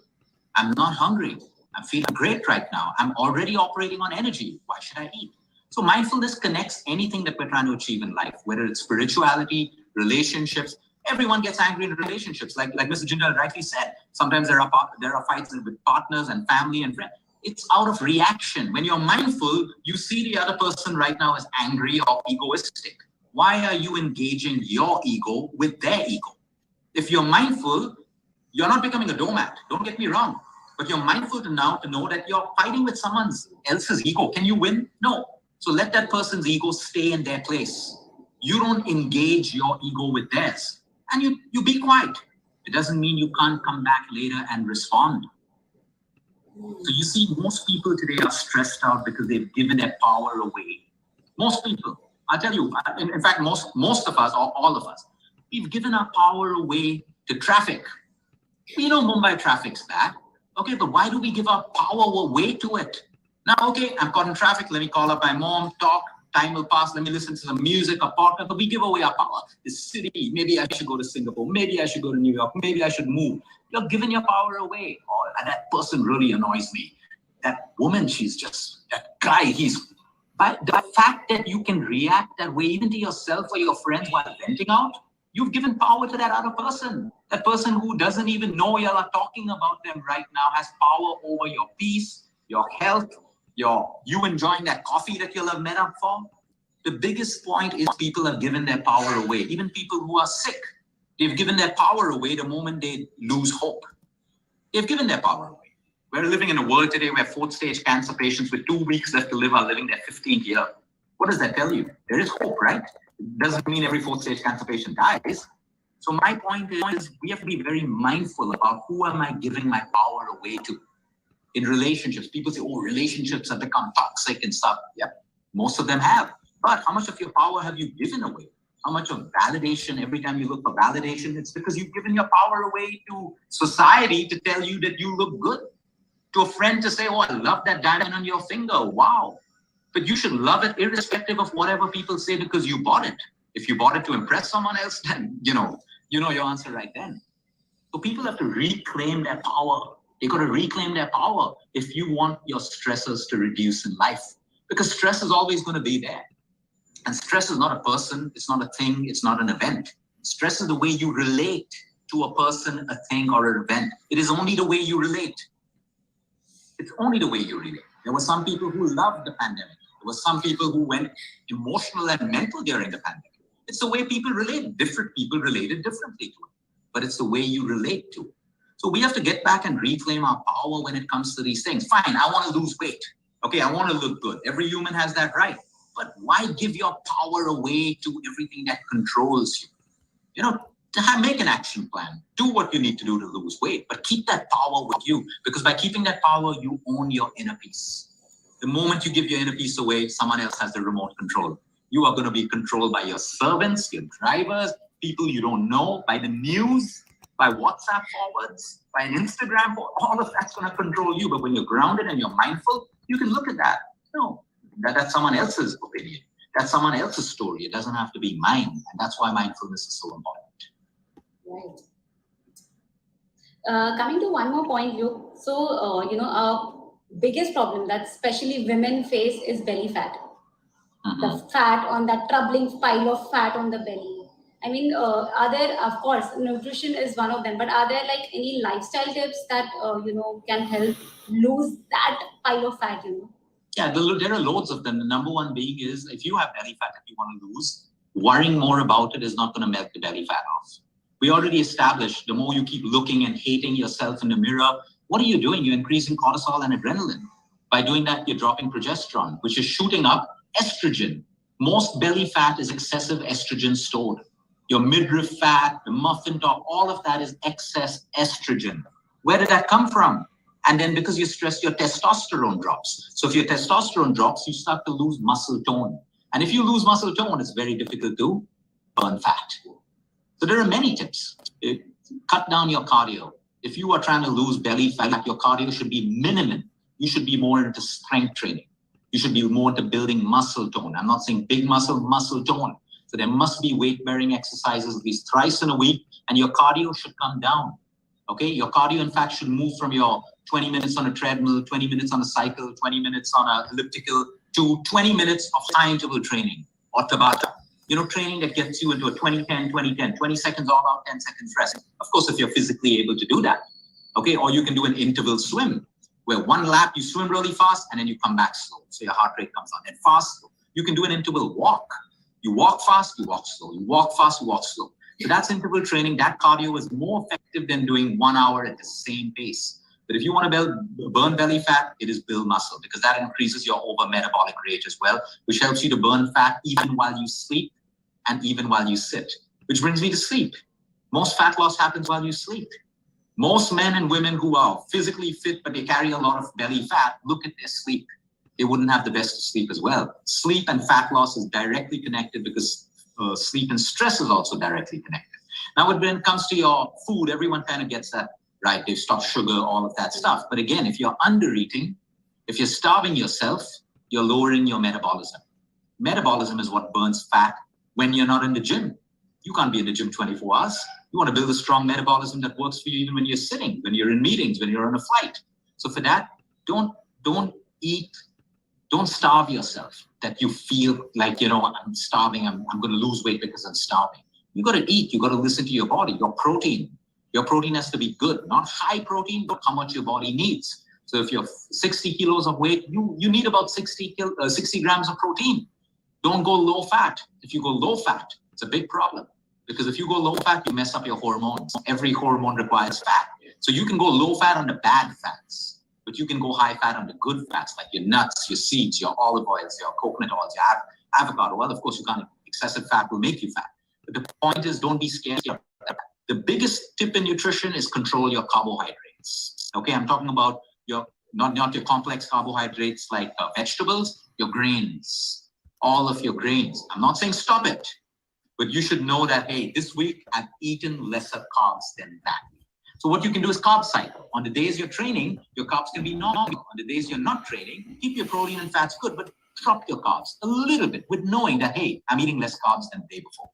I'm not hungry. I'm feeling great right now. I'm already operating on energy. Why should I eat? So mindfulness connects anything that we're trying to achieve in life, whether it's spirituality, relationships. Everyone gets angry in relationships. Like Mr. Jindal rightly said, sometimes there are fights with partners and family and friends. It's out of reaction. When you're mindful, you see the other person right now as angry or egoistic. Why are you engaging your ego with their ego? If you're mindful, you're not becoming a doormat. Don't get me wrong. But you're mindful to know that you're fighting with someone else's ego. Can you win? No. So let that person's ego stay in their place. You don't engage your ego with theirs. And you be quiet. It doesn't mean you can't come back later and respond. So you see, most people today are stressed out because they've given their power away. Most people, I'll tell you, in fact, most of us, or all of us, we've given our power away to traffic. We know Mumbai traffic's bad. Okay, but why do we give our power away to it? Now, okay, I'm caught in traffic. Let me call up my mom, talk. Time will pass. Let me listen to some music or podcast. But we give away our power. This city, maybe I should go to Singapore. Maybe I should go to New York. Maybe I should move. You're giving your power away. Oh, and that person really annoys me. That woman, that guy, by the fact that you can react that way, even to yourself or your friends while venting out, you've given power to that other person. That person who doesn't even know you are talking about them right now has power over your peace, your health, you enjoying that coffee that you'll have met up for. The biggest point is people have given their power away. Even people who are sick, they've given their power away the moment they lose hope. They've given their power away. We're living in a world today where 4th stage cancer patients with 2 weeks left to live are living their 15th year. What does that tell you? There is hope, right? It doesn't mean every 4th stage cancer patient dies. So my point is we have to be very mindful about who am I giving my power away to. In relationships, people say, oh, relationships have become toxic and stuff. Yep, most of them have. But how much of your power have you given away? How much of validation, every time you look for validation, it's because you've given your power away to society to tell you that you look good. To a friend to say, oh, I love that diamond on your finger. Wow. But you should love it irrespective of whatever people say because you bought it. If you bought it to impress someone else, then you know your answer right then. So people have to reclaim their power. They got to reclaim their power if you want your stressors to reduce in life. Because stress is always going to be there. And stress is not a person, it's not a thing, it's not an event. Stress is the way you relate to a person, a thing, or an event. It is only the way you relate. It's only the way you relate. There were some people who loved the pandemic. There were some people who went emotional and mental during the pandemic. It's the way people relate. Different people related differently to it. But it's the way you relate to it. So we have to get back and reclaim our power when it comes to these things. Fine, I want to lose weight. Okay, I want to look good. Every human has that right. But why give your power away to everything that controls you? Make an action plan. Do what you need to do to lose weight, but keep that power with you. Because by keeping that power, you own your inner peace. The moment you give your inner peace away, someone else has the remote control. You are going to be controlled by your servants, your drivers, people you don't know, by the news, by WhatsApp forwards, by an Instagram, all of that's going to control you. But when you're grounded and you're mindful, you can look at that. No, that's someone else's opinion. That's someone else's story. It doesn't have to be mine. And that's why mindfulness is so important. Right. Coming to one more point, Luke. So, biggest problem that especially women face is belly fat. The fat on that troubling pile of fat on the belly. I mean, are there, of course, nutrition is one of them, but are there like any lifestyle tips that, can help lose that pile of fat, Yeah, there are loads of them. The number one being is, if you have belly fat that you want to lose, worrying more about it is not going to melt the belly fat off. We already established the more you keep looking and hating yourself in the mirror, what are you doing? You're increasing cortisol and adrenaline. By doing that, you're dropping progesterone, which is shooting up estrogen. Most belly fat is excessive estrogen stored. Your midriff fat, the muffin top, all of that is excess estrogen. Where did that come from? And then because you're stressed, your testosterone drops. So if your testosterone drops, you start to lose muscle tone. And if you lose muscle tone, it's very difficult to burn fat. So there are many tips. Cut down your cardio. If you are trying to lose belly fat, your cardio should be minimum. You should be more into strength training. You should be more into building muscle tone. I'm not saying big muscle tone. So there must be weight-bearing exercises at least thrice in a week, and your cardio should come down. Okay, your cardio, in fact, should move from your 20 minutes on a treadmill, 20 minutes on a cycle, 20 minutes on an elliptical, to 20 minutes of high interval training or Tabata. Training that gets you into a 20-10, 20-10, 20 seconds all out, 10 seconds rest. Of course, if you're physically able to do that. Okay, or you can do an interval swim, where one lap you swim really fast and then you come back slow. So your heart rate comes down. And fast, slow. You can do an interval walk. You walk fast, you walk slow. You walk fast, you walk slow. So that's interval training. That cardio is more effective than doing 1 hour at the same pace. But if you want to burn belly fat, it is build muscle, because that increases your over metabolic rate as well, which helps you to burn fat even while you sleep and even while you sit. Which brings me to sleep. Most fat loss happens while you sleep. Most men and women who are physically fit, but they carry a lot of belly fat, look at their sleep. They wouldn't have the best of sleep as well. Sleep and fat loss is directly connected, because sleep and stress is also directly connected. Now, when it comes to your food, everyone kind of gets that right. They've stopped sugar, all of that stuff. But again, if you're under eating, if you're starving yourself, you're lowering your metabolism. Metabolism is what burns fat when you're not in the gym. You can't be in the gym 24 hours. You want to build a strong metabolism that works for you even when you're sitting, when you're in meetings, when you're on a flight. So for that, don't eat, don't starve yourself, that you feel like, I'm starving, I'm going to lose weight because I'm starving. You got to eat, you got to listen to your body, your protein. Your protein has to be good, not high protein, but how much your body needs. So if you're 60 kilos of weight, you need about 60 grams of protein. Don't go low fat. If you go low fat, it's a big problem. Because if you go low fat, you mess up your hormones. Every hormone requires fat. So you can go low fat on the bad fats, but you can go high fat on the good fats, like your nuts, your seeds, your olive oils, your coconut oils, your avocado. Well, of course, you can't. Excessive fat will make you fat. But the point is, don't be scared of that. The biggest tip in nutrition is control your carbohydrates. Okay, I'm talking about your not your complex carbohydrates like vegetables, your grains, all of your grains. I'm not saying stop it. But you should know that, hey, this week I've eaten lesser carbs than that. So what you can do is carb cycle. On the days you're training, your carbs can be normal. On the days you're not training, keep your protein and fats good, but drop your carbs a little bit with knowing that, hey, I'm eating less carbs than the day before.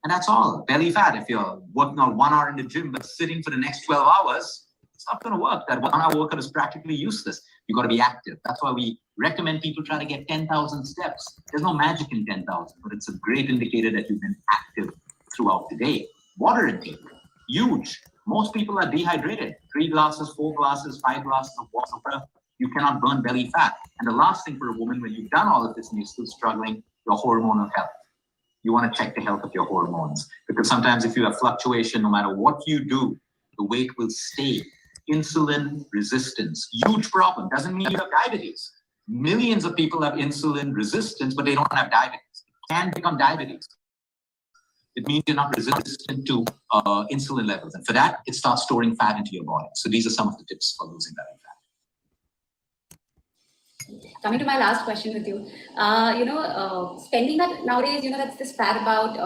And that's all. Belly fat, if you're working out 1 hour in the gym, but sitting for the next 12 hours, it's not going to work. That 1 hour workout is practically useless. You got to be active. That's why we recommend people try to get 10,000 steps. There's no magic in 10,000, but it's a great indicator that you've been active throughout the day. Water intake, huge. Most people are dehydrated. 3 glasses, 4 glasses, 5 glasses of water. You cannot burn belly fat. And the last thing for a woman, when you've done all of this and you're still struggling, your hormonal health. You want to check the health of your hormones. Because sometimes if you have fluctuation, no matter what you do, the weight will stay. Insulin resistance, huge problem. Doesn't mean you have diabetes. Millions of people have insulin resistance, but they don't have diabetes. Can become diabetes. It means you're not resistant to insulin levels. And for that, it starts storing fat into your body. So these are some of the tips for losing belly fat. Coming to my last question with you, spending that nowadays, that's this fad about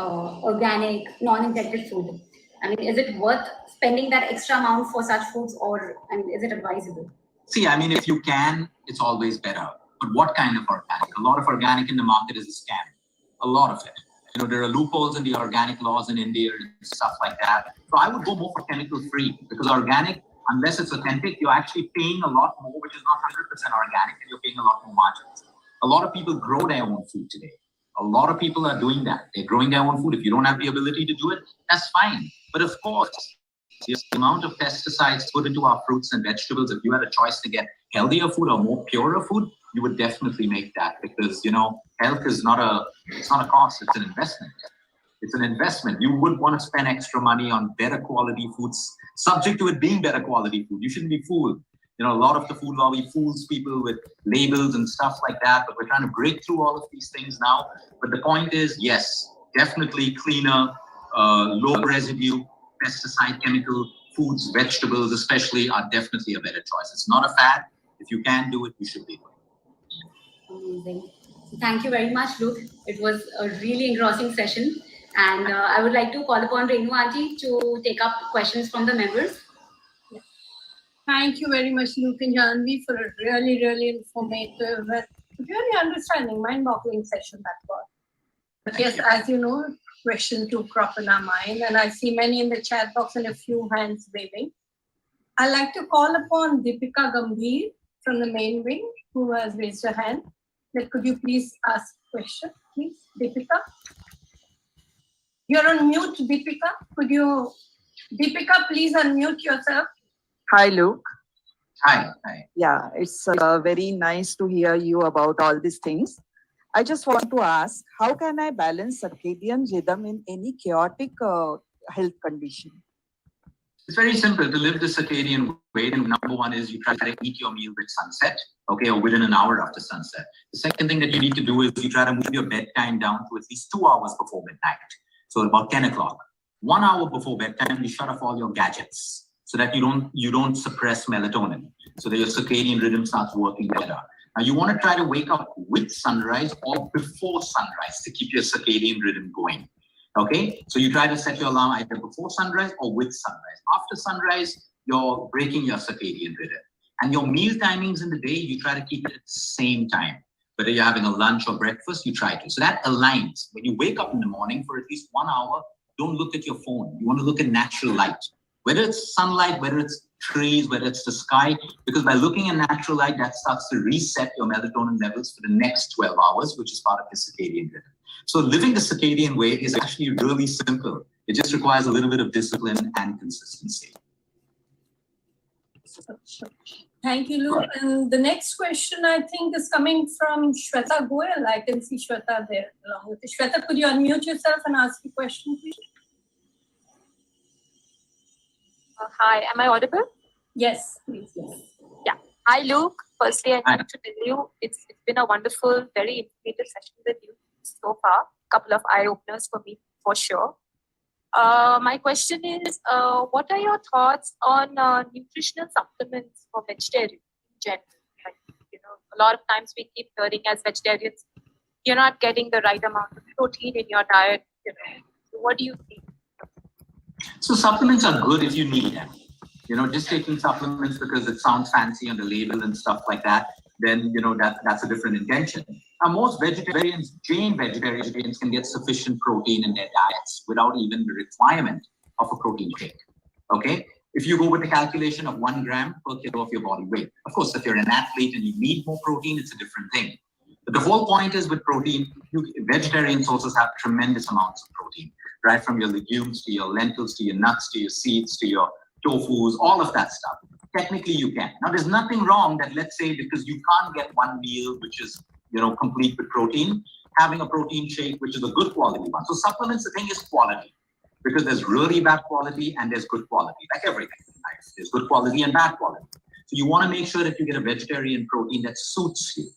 organic, non-injected food. I mean, is it worth spending that extra amount for such foods, or is it advisable? See, I mean, if you can, it's always better. But what kind of organic? A lot of organic in the market is a scam. A lot of it. There are loopholes in the organic laws in India and stuff like that. So I would go more for chemical-free, because organic unless it's authentic, you're actually paying a lot more, which is not 100% organic, and you're paying a lot more margins. A lot of people grow their own food today. A lot of people are doing that. They're growing their own food. If you don't have the ability to do it, that's fine. But of course, the amount of pesticides put into our fruits and vegetables, if you had a choice to get healthier food or more purer food, you would definitely make that, because, you know, health is not a cost, it's an investment. It's an investment. You would want to spend extra money on better quality foods, subject to it being better quality food. You shouldn't be fooled. You know, a lot of the food lobby fools people with labels and stuff like that, but we're trying to break through all of these things now. But the point is, yes, definitely cleaner, low residue, pesticide, chemical foods, vegetables especially, are definitely a better choice. It's not a fad. If you can do it, you should be doing it. Amazing. Thank you very much, Luke. It was a really engrossing session. And I would like to call upon Renu Aunty to take up questions from the members. Thank you very much, Luke and Janvi, for a really, really informative, really understanding, mind-boggling session that was. But yes, as you know, question to crop in our mind, and I see many in the chat box and a few hands waving. I'd like to call upon Deepika Gambhir from the main wing, who has raised her hand. Could you please ask a question, please, Deepika? You're on mute, Deepika. Deepika, please unmute yourself. Hi, Luke. Hi. Yeah, it's very nice to hear you about all these things. I just want to ask, how can I balance circadian rhythm in any chaotic health condition? It's very simple. To live the circadian way, number one is you try to eat your meal with sunset, okay, or within an hour after sunset. The second thing that you need to do is you try to move your bedtime down to at least 2 hours before midnight. So about 10 o'clock. 1 hour before bedtime, you shut off all your gadgets so that you don't suppress melatonin, so that your circadian rhythm starts working better. Now you want to try to wake up with sunrise or before sunrise to keep your circadian rhythm going. Okay, so you try to set your alarm either before sunrise or with sunrise. After sunrise, you're breaking your circadian rhythm. And your meal timings in the day, you try to keep it at the same time. Whether you're having a lunch or breakfast, you try to. So that aligns. When you wake up in the morning for at least 1 hour, don't look at your phone. You want to look at natural light. Whether it's sunlight, whether it's trees, whether it's the sky, because by looking at natural light, that starts to reset your melatonin levels for the next 12 hours, which is part of your circadian rhythm. So living the circadian way is actually really simple. It just requires a little bit of discipline and consistency. Thank you, Luke. And the next question, I think, is coming from Shweta Goyal. I can see Shweta there along with it. Shweta, could you unmute yourself and ask your question, please? Hi, am I audible? Yes, please. Yes. Yeah. Hi, Luke. Firstly, I need to tell you it's been a wonderful, very informative session with you so far. A couple of eye-openers for me, for sure. My question is, what are your thoughts on nutritional supplements for vegetarians in general? Like, you know, a lot of times we keep hearing as vegetarians, you're not getting the right amount of protein in your diet. You know, so what do you think? So supplements are good if you need them. You know, just taking supplements because it sounds fancy on the label and stuff like that, then, you know, that's a different intention. Now, most vegetarians, Jain vegetarians, can get sufficient protein in their diets without even the requirement of a protein shake. Okay? If you go with the calculation of 1 gram per kilo of your body weight, of course, if you're an athlete and you need more protein, it's a different thing. But the whole point is with protein, vegetarian sources have tremendous amounts of protein, right? From your legumes to your lentils to your nuts to your seeds to your tofus, all of that stuff. Technically, you can. Now, there's nothing wrong that, let's say, because you can't get one meal which is, you know, complete with protein, having a protein shake which is a good quality one. So supplements, the thing is quality, because there's really bad quality and there's good quality, like everything in life. There's good quality and bad quality. So you want to make sure that you get a vegetarian protein that suits you.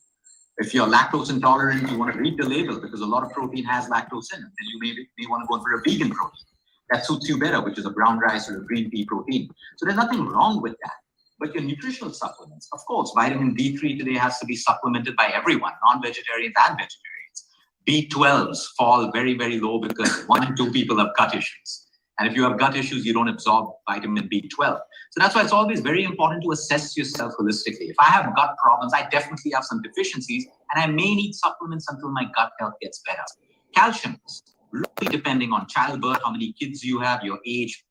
If you're lactose intolerant, you want to read the label because a lot of protein has lactose in it. Then you may want to go for a vegan protein that suits you better, which is a brown rice or a green pea protein. So there's nothing wrong with that. But your nutritional supplements, of course, vitamin D3 today has to be supplemented by everyone, non-vegetarians and vegetarians. B12s fall very, very low because 1 in 2 people have gut issues. And if you have gut issues, you don't absorb vitamin B12. So that's why it's always very important to assess yourself holistically. If I have gut problems, I definitely have some deficiencies, and I may need supplements until my gut health gets better. Calcium, really depending on childbirth, how many kids you have, your age,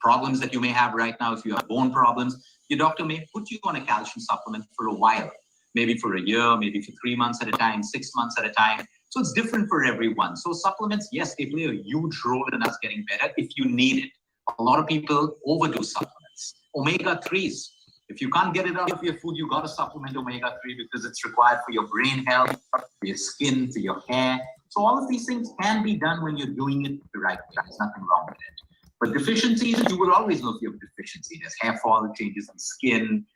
problems that you may have right now, if you have bone problems, your doctor may put you on a calcium supplement for a while, maybe for a year, maybe for 3 months at a time, 6 months at a time. So it's different for everyone. So supplements, yes, they play a huge role in us getting better if you need it. A lot of people overdo supplements. Omega-3s. If you can't get it out of your food, you got to supplement omega-3 because it's required for your brain health, for your skin, for your hair. So all of these things can be done when you're doing it the right way. There's nothing wrong with it. But deficiencies, you will always know if you have deficiency. There's hair fall, changes in skin,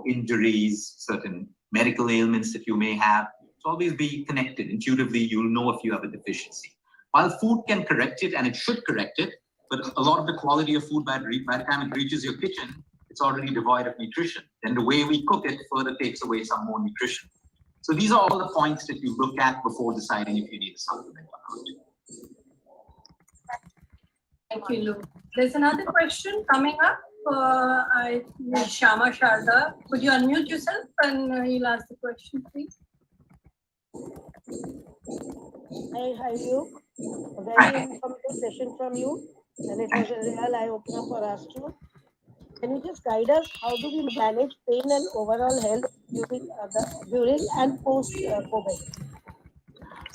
injuries, certain medical ailments that you may have. So always be connected. Intuitively, you'll know if you have a deficiency. While food can correct it, and it should correct it, but a lot of the quality of food, by the time it reaches your kitchen, it's already devoid of nutrition. Then the way we cook it further takes away some more nutrition. So these are all the points that you look at before deciding if you need a supplement or not. Thank you, Lou. There's another question coming up. Shama Sharda. Could you unmute yourself and you'll ask the question, please? Hi, Luke. A very informative session from you, and it was a real eye-opener for us too. Can you just guide us? How do we manage pain and overall health during and post COVID?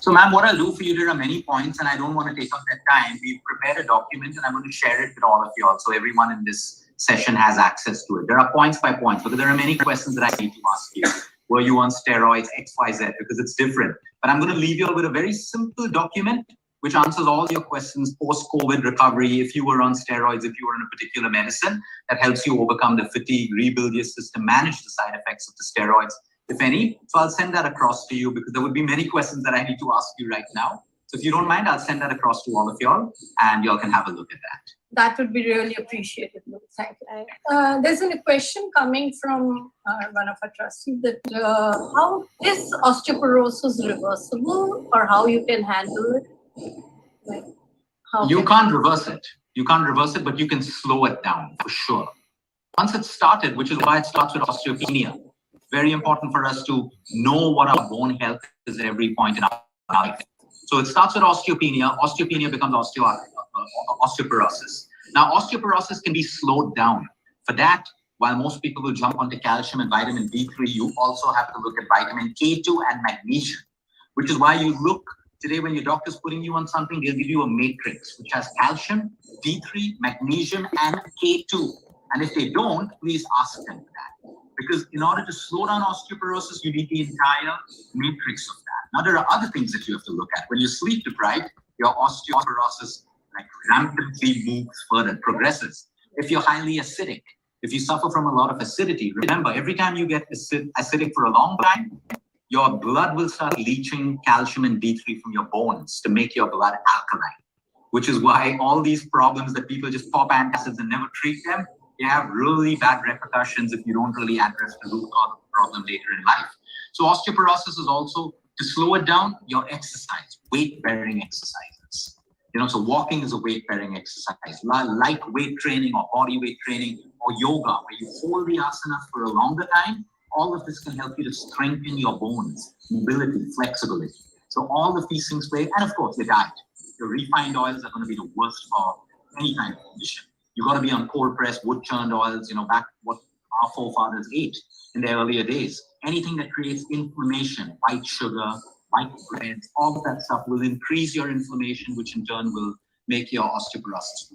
So, ma'am, what I'll do for you, there are many points, and I don't want to take up that time. We've prepared a document, and I'm going to share it with all of you all, so everyone in this session has access to it. There are points by points, because there are many questions that I need to ask you. Were you on steroids, X, Y, Z? Because it's different. But I'm going to leave you all with a very simple document which answers all your questions post-COVID recovery, if you were on steroids, if you were on a particular medicine, that helps you overcome the fatigue, rebuild your system, manage the side effects of the steroids, if any. So I'll send that across to you because there would be many questions that I need to ask you right now. So if you don't mind, I'll send that across to all of y'all and y'all can have a look at that. That would be really appreciated. Thank you. There's a question coming from one of our trustees that how is osteoporosis reversible or how you can handle it? Like, you can't reverse it. You can't reverse it, but you can slow it down for sure. Once it's started, which is why it starts with osteopenia. Very important for us to know what our bone health is at every point in our life. So it starts with osteopenia. Osteopenia becomes osteoporosis. Now, osteoporosis can be slowed down. For that, while most people will jump onto calcium and vitamin D3, you also have to look at vitamin K2 and magnesium, which is why you look today when your doctor's putting you on something, they'll give you a matrix, which has calcium, D3, magnesium, and K2. And if they don't, please ask them for that. Because in order to slow down osteoporosis, you need the entire matrix of that. Now, there are other things that you have to look at. When you're sleep deprived, your osteoporosis rampantly moves further, progresses. If you're highly acidic, if you suffer from a lot of acidity, remember, every time you get acidic for a long time, your blood will start leaching calcium and D3 from your bones to make your blood alkaline, which is why all these problems that people just pop antacids and never treat them, they have really bad repercussions if you don't really address the root cause of the problem later in life. So osteoporosis is also, to slow it down, your exercise, weight-bearing exercises. So walking is a weight-bearing exercise. Light weight training or body weight training or yoga, where you hold the asana for a longer time, all of this can help you to strengthen your bones, mobility, flexibility. So all of these things play, and of course, your diet. Your refined oils are going to be the worst for any kind of condition. You got to be on cold-pressed, wood-churned oils, back what our forefathers ate in their earlier days. Anything that creates inflammation, white sugar, white breads, all of that stuff will increase your inflammation, which in turn will make your osteoporosis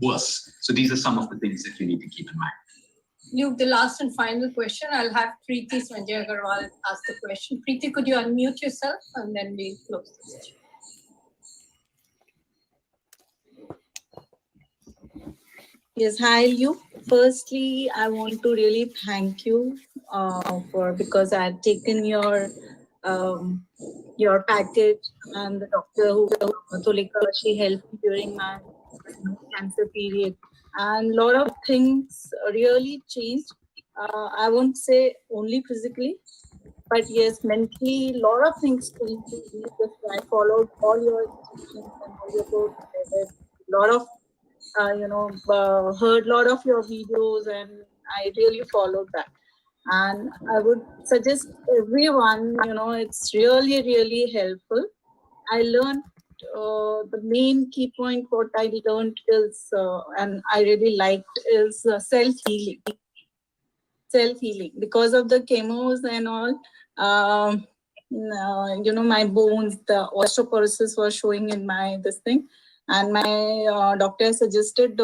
worse. So these are some of the things that you need to keep in mind. Luke, the last and final question, I'll have Preeti Sanjay Agarwal ask the question. Preeti, could you unmute yourself and then we'll close the session. Yes, hi, Luke. Firstly, I want to really thank you because I had taken your package, and the doctor Tulika, she helped me during my cancer period. And a lot of things really changed. I won't say only physically, but yes, mentally, a lot of things changed. I followed all your instructions and all your books. I read a lot of, heard a lot of your videos, and I really followed that. And I would suggest everyone, it's really, really helpful. I learned the main key point what I learned is, and I really liked, is self-healing. Self-healing. Because of the chemos and all, my bones, the osteoporosis was showing in my this thing. And my doctor suggested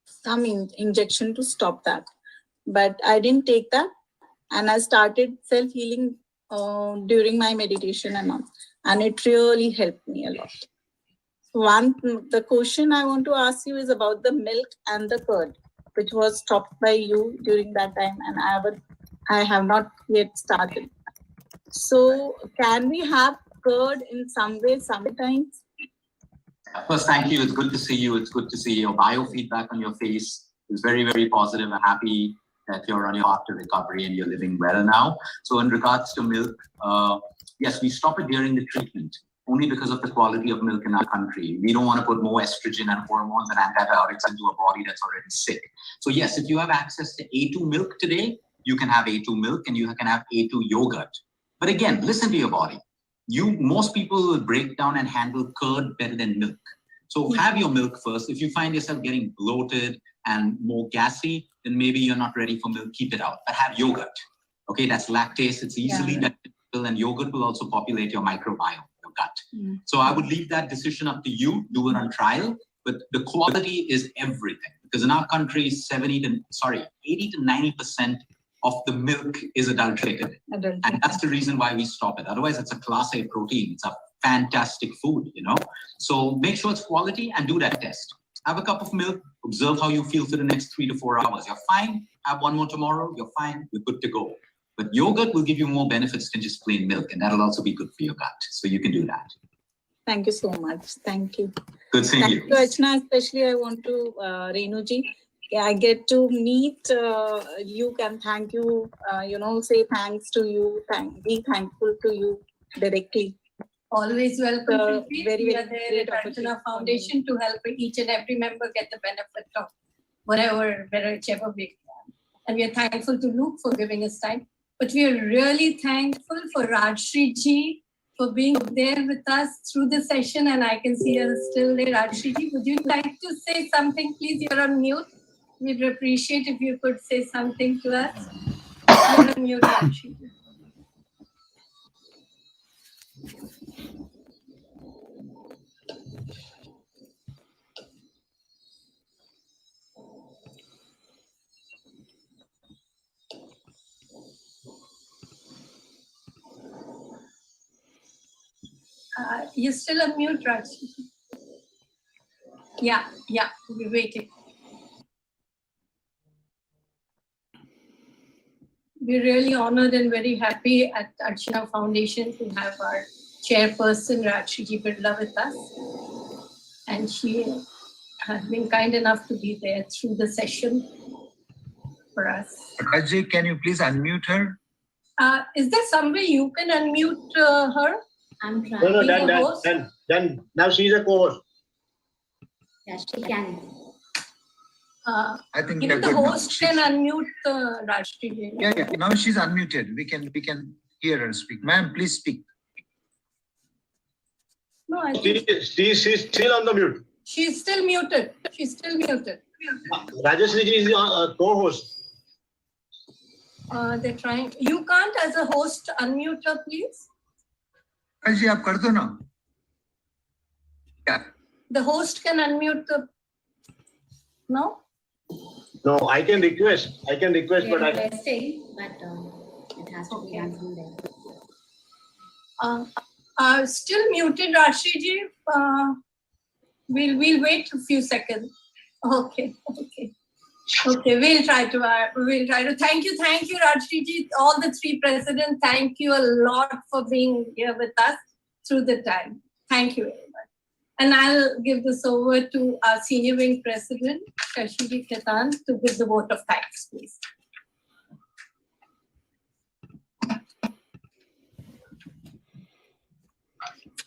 some injection to stop that. But I didn't take that. And I started self-healing during my meditation and it really helped me a lot. The question I want to ask you is about the milk and the curd, which was stopped by you during that time, and I have not yet started. So can we have curd in some way sometimes? First, thank you. It's good to see you. It's good to see your biofeedback on your face. It's very, very positive. I'm happy that you're on your path to recovery and you're living well now. So in regards to milk, yes, we stop it during the treatment only because of the quality of milk in our country. We don't want to put more estrogen and hormones and antibiotics into a body that's already sick. So yes, if you have access to A2 milk today, you can have A2 milk and you can have A2 yogurt. But again, listen to your body. Most people will break down and handle curd better than milk. So have your milk first. If you find yourself getting bloated and more gassy, then maybe you're not ready for milk, keep it out. But have yogurt. Okay, that's lactase. It's easily digestible, and yogurt will also populate your microbiome, your gut. So I would leave that decision up to you. Do it on trial. But the quality is everything. Because in our country, 80 to 90% of the milk is adulterated. And that's the reason why we stop it. Otherwise, it's a class A protein. It's a fantastic food, So make sure it's quality and do that test. Have a cup of milk, observe how you feel for the next 3 to 4 hours. You're fine. Have one more tomorrow. You're fine. You're good to go. But yogurt will give you more benefits than just plain milk. And that'll also be good for your gut. So you can do that. Thank you so much. Thank you. Good seeing you. Thank you, Archana. Especially I want to, Renuji. I get to meet you, and thank you, say thanks to you, be thankful to you directly. Always welcome. We are there at Archana Foundation to help each and every member get the benefit of whichever way. And we are thankful to Luke for giving us time. But we are really thankful for Rajshri ji for being there with us through the session. And I can see her still there. Rajshri ji, would you like to say something? Please, you're on mute. We'd appreciate if you could say something to us. You're on mute, Rajshri ji. You're still on mute, Rajshri. Yeah, we're waiting. We're really honored and very happy at Archana Foundation to have our chairperson, Rajshri Birla, with us. And she has been kind enough to be there through the session for us. Rajji, can you please unmute her? Is there some way you can unmute her? I'm trying. No, done. Now she's a co-host. Yeah, she can. I think Even the host can unmute Rajshri. Yeah. Now she's unmuted. We can hear her speak. Ma'am, please speak. No, I think She's still on the mute. she's still muted. Rajashri ji is a co-host. They're trying. You can't, as a host, unmute her, please. Rajji, aap kar do na. Yeah. The host can unmute the. No? No, I can request. We But are I. requesting, but it has to be done from there. Still muted, Rajshri ji. We'll wait a few seconds. Okay. We'll try to. Thank you, Rajshri ji. All the three presidents, thank you a lot for being here with us through the time. Thank you very much. And I'll give this over to our senior wing president, Shashi Khaitan, to give the vote of thanks, please.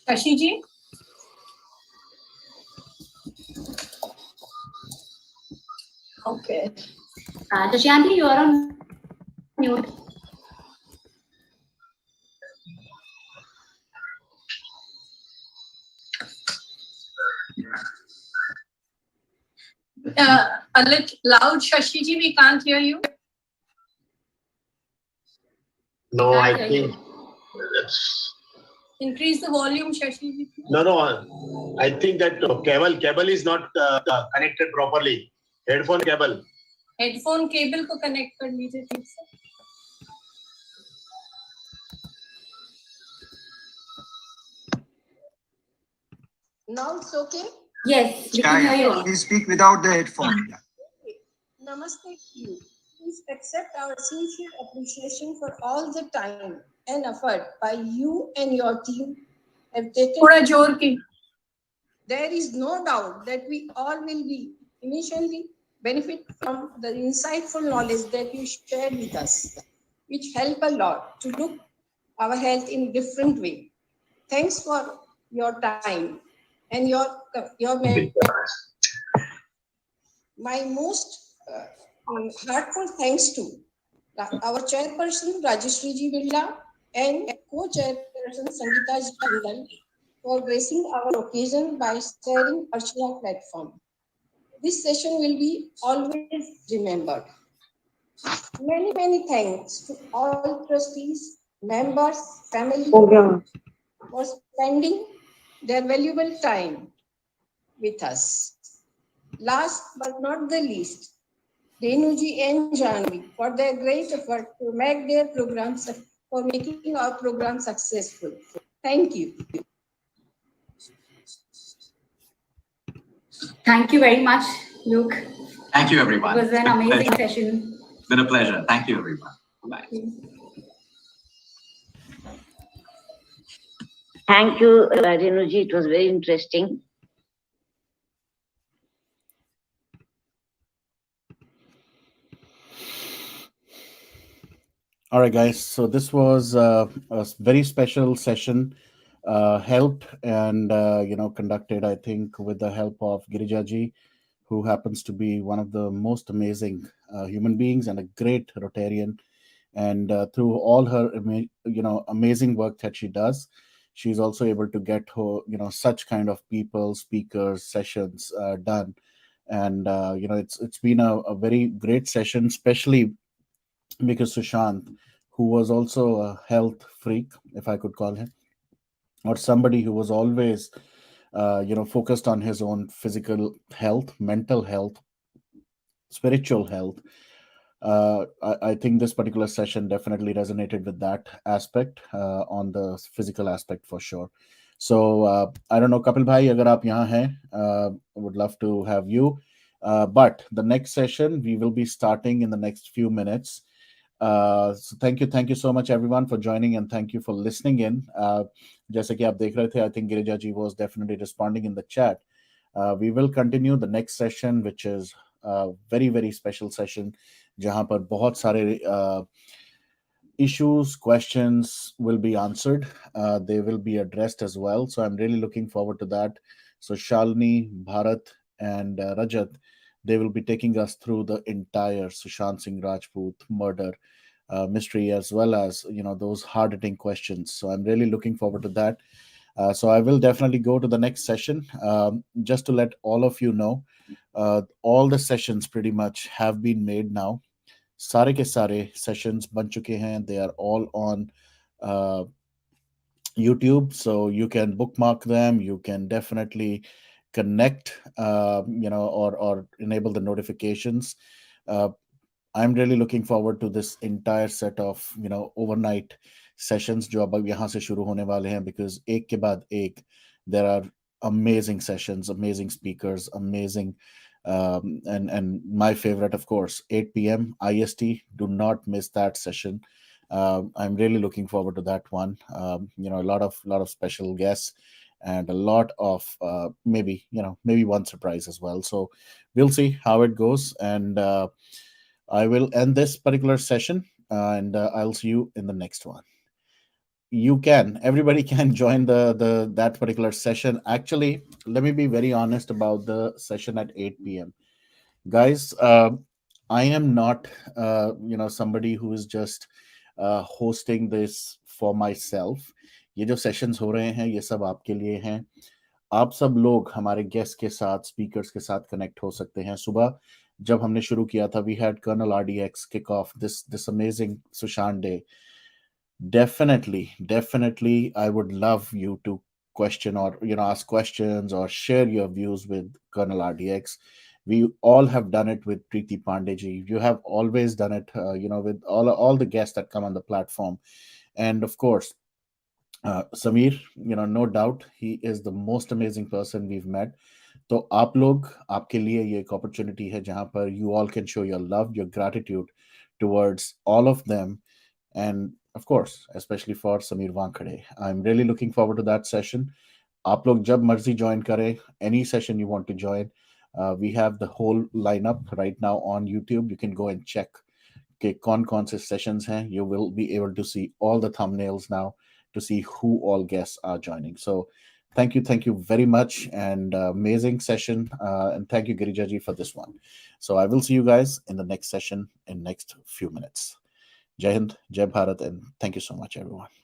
Shashi ji. Okay. Shashanti, you are on mute. A little loud, Shashiji, we can't hear you. No, I Can't hear think you. Increase the volume, Shashiji. no. I think that cable is not connected properly. Headphone cable. Headphone cable को connect कर लीजिए ठीक से. Now it's okay. Yes, we can Yeah, hear yeah. you. Please speak without the headphone. Yeah. Namaste to you. Please accept our sincere appreciation for all the time and effort by you and your team have taken. थोड़ा जोर की. There is no doubt that we all will be initially benefit from the insightful knowledge that you shared with us, which help a lot to look our health in different way. Thanks for your time and your my most heartfelt thanks to our chairperson Rajeshri Ji Birla and co-chairperson Sangeeta Ji Jindal for gracing our occasion by sharing Archana platform. This session will be always remembered. Many thanks to all trustees, members, family for spending their valuable time with us. Last but not the least, Renuji and Janvi for their great effort to make their programs for making our program successful. Thank you. Thank you very much, Luke. Thank you, everyone. It was an amazing session. It's been a pleasure. Thank you, everyone. Bye. Thank you, Renuji. It was very interesting. All right, guys. So this was a very special session, held and conducted, I think, with the help of Girijaji, who happens to be one of the most amazing human beings and a great Rotarian. And through all her amazing work that she does, she's also able to get her such kind of people, speakers, sessions done. And it's been a very great session, especially because Sushant, who was also a health freak, if I could call him, or somebody who was always focused on his own physical health, mental health, spiritual health. I think this particular session definitely resonated with that aspect, on the physical aspect for sure. So I don't know, Kapil Bhai, agar aap yahan hain, would love to have you. But the next session we will be starting in the next few minutes. So thank you so much everyone for joining, and thank you for listening in. जैसे कि आप देख रहे थे, I think Girija ji was definitely responding in the chat. We will continue the next session, which is a very special session, जहां पर बहुत सारे issues, questions will be answered. They will be addressed as well. So I'm really looking forward to that. So Shalini, Bharat, and Rajat, they will be taking us through the entire Sushant Singh Rajput murder mystery, as well as those hard-hitting questions. So I'm really looking forward to that. So I will definitely go to the next session. Just to let all of you know, all the sessions pretty much have been made now. सारे के सारे sessions बन चुके हैं. They are all on YouTube, so you can bookmark them. You can definitely connect, or enable the notifications. I'm really looking forward to this entire set of overnight sessions जो अब यहाँ से शुरू होने वाले हैं, because एक के बाद एक there are amazing sessions, amazing speakers, amazing and my favorite, of course, 8 p.m. IST. Do not miss that session. I'm really looking forward to that one. A lot of special guests and a lot of maybe one surprise as well. So we'll see how it goes, and I will end this particular session, and I'll see you in the next one. Everybody can join that particular session. Actually, let me be very honest about the session at 8 p.m. Guys, I am not somebody who is just hosting this for myself. ये जो sessions हो रहे हैं, ये सब आपके लिए हैं. आप सब लोग हमारे गेस्ट के साथ, स्पीकर्स के साथ कनेक्ट हो सकते हैं. सुबह जब हमने शुरू किया था, we had colonel RDX kick off this amazing Sushant day. Definitely, I would love you to question, or ask questions or share your views with Colonel RDX. We all have done it with Preeti Pandeji. You have always done it, with all the guests that come on the platform, and of course, Samir. No doubt, he is the most amazing person we've met. तो आप लोग, आपके लिए ये एक opportunity है जहां पर you all can show your love, your gratitude towards all of them, and of course, especially for Samir Wankhede. I'm really looking forward to that session. आप लोग जब मर्जी join करें, any session you want to join, we have the whole lineup right now on YouTube. You can go and check कि कौन से sessions हैं. You will be able to see all the thumbnails now to see who all guests are joining. So thank you very much, and amazing session, and thank you Girijaji for this one. So I will see you guys in the next session in next few minutes. Jai Hind, Jai Bharat, and thank you so much, everyone.